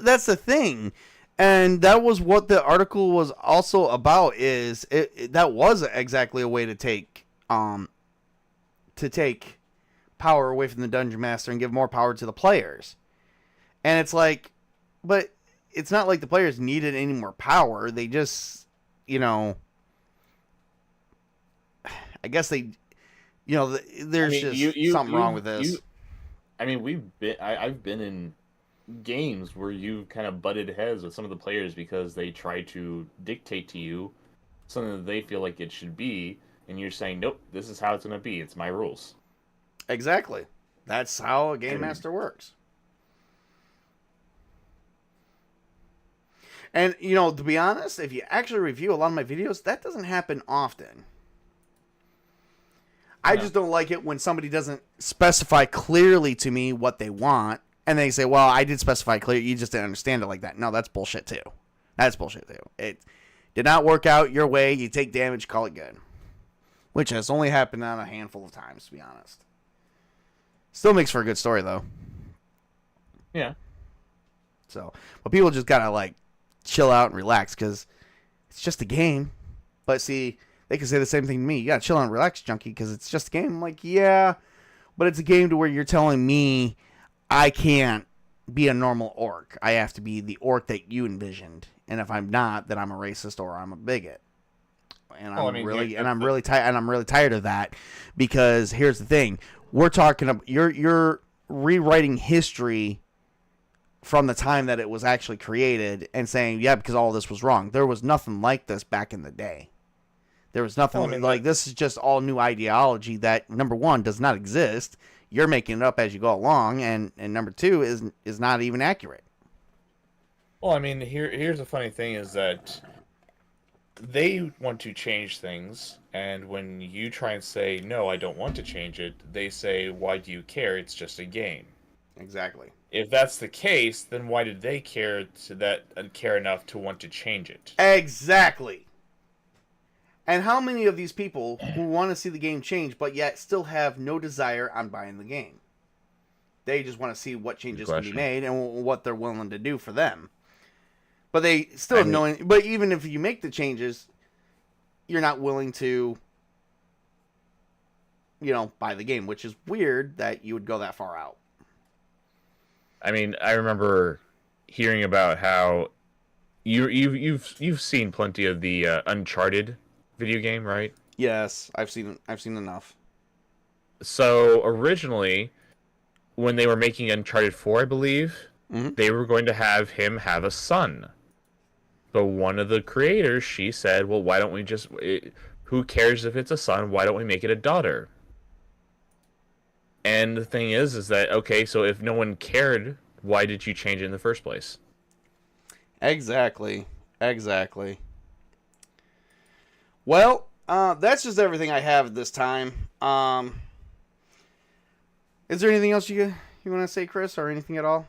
that's the thing, and that was what the article was also about. Is that was exactly a way to take power away from the dungeon master and give more power to the players. And it's like, but it's not like the players needed any more power. They just, I guess there's something wrong with this. I mean, I've been in games where you kind of butted heads with some of the players because they try to dictate to you something that they feel like it should be, and you're saying, nope, this is how it's going to be. It's my rules. Exactly. That's how a game master works. And, to be honest, if you actually review a lot of my videos, that doesn't happen often. I just don't like it when somebody doesn't specify clearly to me what they want, and they say, well, I did specify clearly, you just didn't understand it like that. No, that's bullshit too. That's bullshit too. It did not work out your way, you take damage, call it good. Which has only happened on a handful of times, to be honest. Still makes for a good story, though. Yeah. So, but people just gotta, chill out and relax, because it's just a game. But see, they can say the same thing to me. You gotta chill out and relax, junkie, because it's just a game. I'm like, yeah, but it's a game to where you're telling me I can't be a normal orc. I have to be the orc that you envisioned. And if I'm not, then I'm a racist or I'm a bigot. And I'm really tired of that, because here's the thing: we're talking about you're rewriting history from the time that it was actually created and saying, yeah, because all this was wrong. There was nothing like this back in the day. There was nothing this is just all new ideology that, number one, does not exist. You're making it up as you go along, and number two is not even accurate. Well, I mean, here's the funny thing is that they want to change things, and when you try and say, no, I don't want to change it, they say, why do you care? It's just a game. Exactly. If that's the case, then why did they care enough to want to change it? Exactly. And how many of these people who want to see the game change, but yet still have no desire on buying the game? They just want to see what changes can be made and what they're willing to do for them. But they still have no... But even if you make the changes, you're not willing to, buy the game, which is weird that you would go that far out. I mean, I remember hearing about how you've seen plenty of the Uncharted video game, right? Yes, I've seen enough. So originally, when they were making Uncharted 4, I believe, they were going to have him have a son. But one of the creators, she said, well, why don't we just... who cares if it's a son? Why don't we make it a daughter? And the thing is that, okay, so if no one cared, why did you change it in the first place? Exactly. Well, that's just everything I have at this time. Is there anything else you want to say, Chris, or anything at all?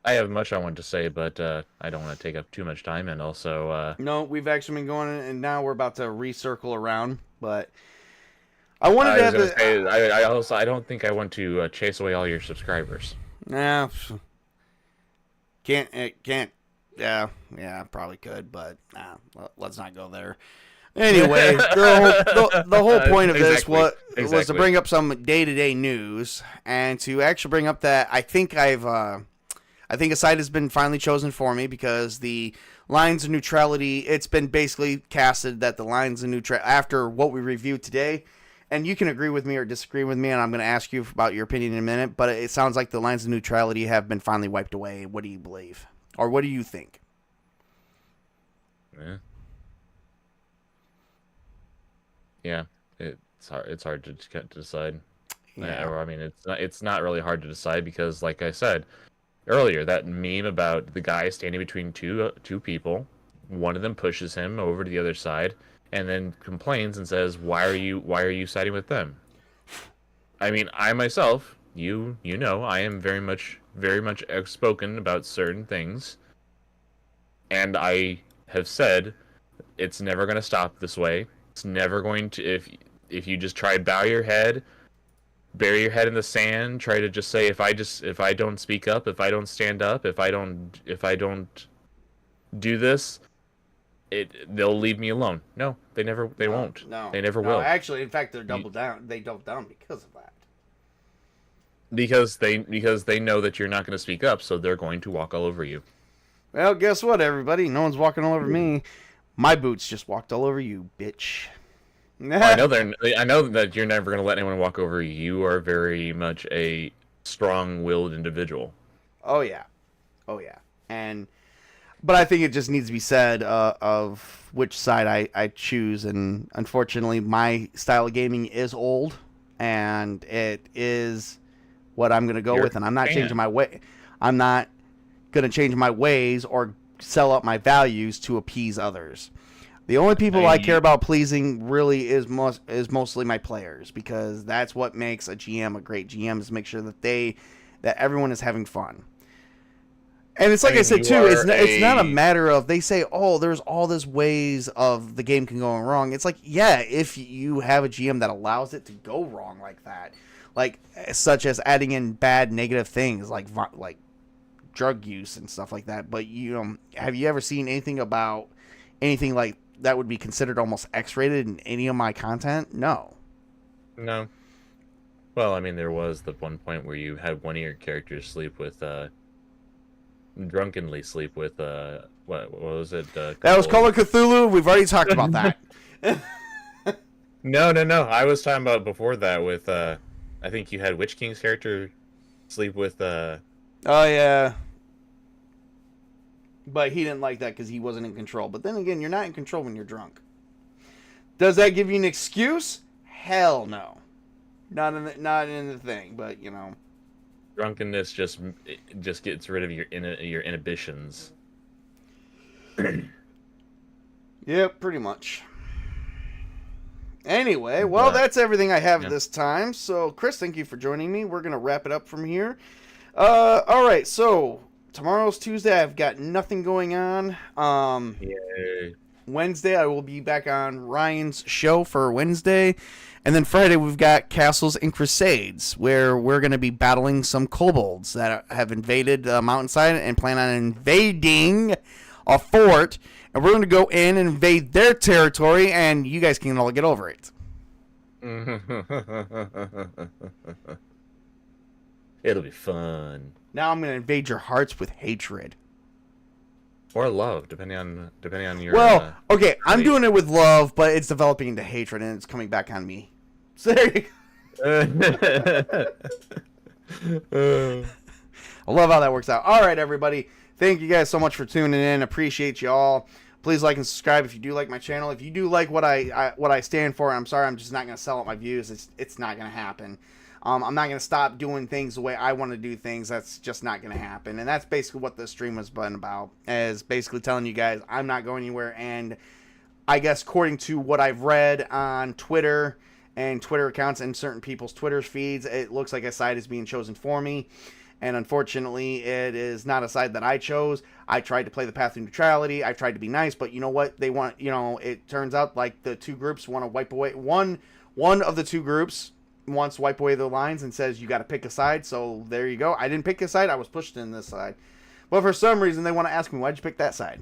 I have much I want to say, but I don't want to take up too much time, and also... No, we've actually been going, and now we're about to recircle around, but... I don't think I want to chase away all your subscribers. Nah. Can't. Yeah, probably could, but let's not go there. Anyway, the whole point of this was to bring up some day-to-day news, and to actually bring up that I think a site has been finally chosen for me, because the lines of neutrality, it's been basically casted that the lines of neutrality, after what we reviewed today, and you can agree with me or disagree with me, and I'm going to ask you about your opinion in a minute, but it sounds like the lines of neutrality have been finally wiped away. What do you believe? Or what do you think? Yeah, it's hard to decide. Yeah. I mean, it's not really hard to decide, because, like I said earlier, that meme about the guy standing between two people, one of them pushes him over to the other side, and then complains and says, why are you siding with them? I mean, I myself, I am very much outspoken about certain things, and I have said it's never going to stop this way. It's never going to, if you just try to bury your head in the sand, try to just say, if I don't speak up, if I don't stand up, if I don't do this, they'll leave me alone. No, they won't. No, they never will. Actually, in fact, they're double down. They double down because of that. Because they know that you're not going to speak up, so they're going to walk all over you. Well, guess what, everybody? No one's walking all over me. My boots just walked all over you, bitch. I know that you're never going to let anyone walk over you. You are very much a strong-willed individual. Oh yeah, but I think it just needs to be said of which side I choose, and unfortunately, my style of gaming is old, and it is what I'm going to go with, and I'm not changing my way. I'm not going to change my ways or sell up my values to appease others. The only people I care about pleasing really is mostly my players, because that's what makes a GM a great GM, is make sure that everyone is having fun. And it's like I said too, it's not a matter of, they say, oh, there's all this ways of the game can go wrong. It's like, yeah, if you have a GM that allows it to go wrong like that, like such as adding in bad negative things like drug use and stuff like that. But have you ever seen anything about anything like that would be considered almost X-rated in any of my content? No. Well, I mean, there was the one point where you had one of your characters drunkenly sleep with what was it? That was Call of Cthulhu. We've already talked about that. No. I was talking about before that with I think you had Witch King's character sleep with Oh yeah. But he didn't like that because he wasn't in control. But then again, you're not in control when you're drunk. Does that give you an excuse? Hell no. Not in the thing, but drunkenness just gets rid of your inhibitions. Yep, pretty much. Anyway, well, that's everything I have this time. So, Chris, thank you for joining me. We're going to wrap it up from here. All right, so tomorrow's Tuesday. I've got nothing going on. Yay. Wednesday, I will be back on Ryan's show for Wednesday. And then Friday, we've got Castles and Crusades, where we're going to be battling some kobolds that have invaded the mountainside and plan on invading a fort. And we're going to go in and invade their territory, and you guys can all get over it. It'll be fun. Now I'm going to invade your hearts with hatred. Or love, depending on your... Well, okay, I'm doing it with love, but it's developing into hatred, and it's coming back on me. So there you go. I love how that works out. All right, everybody. Thank you guys so much for tuning in. Appreciate you all. Please like and subscribe if you do like my channel. If you do like what I stand for, I'm sorry, I'm just not going to sell out my views. It's not going to happen. I'm not going to stop doing things the way I want to do things. That's just not going to happen. And that's basically what this stream has been about, is basically telling you guys I'm not going anywhere. And I guess according to what I've read on Twitter and Twitter accounts and certain people's Twitter feeds, it looks like a side is being chosen for me. And unfortunately, it is not a side that I chose. I tried to play the path of neutrality. I tried to be nice, but you know what? They want, it turns out like the two groups want to wipe away. One of the two groups wants to wipe away the lines and says you got to pick a side. So there you go. I didn't pick a side. I was pushed in this side. But for some reason, they want to ask me, why'd you pick that side?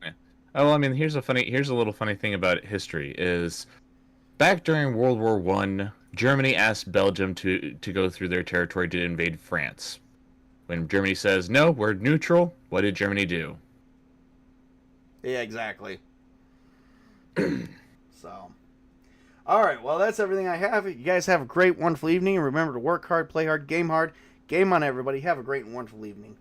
Yeah. Oh, well, I mean, here's a little funny thing about history is back during World War I, Germany asked Belgium to go through their territory to invade France. When Germany says, no, we're neutral, what did Germany do? Yeah, exactly. So, all right, well, that's everything I have. You guys have a great, wonderful evening. And remember to work hard, play hard, game on, everybody. Have a great and wonderful evening.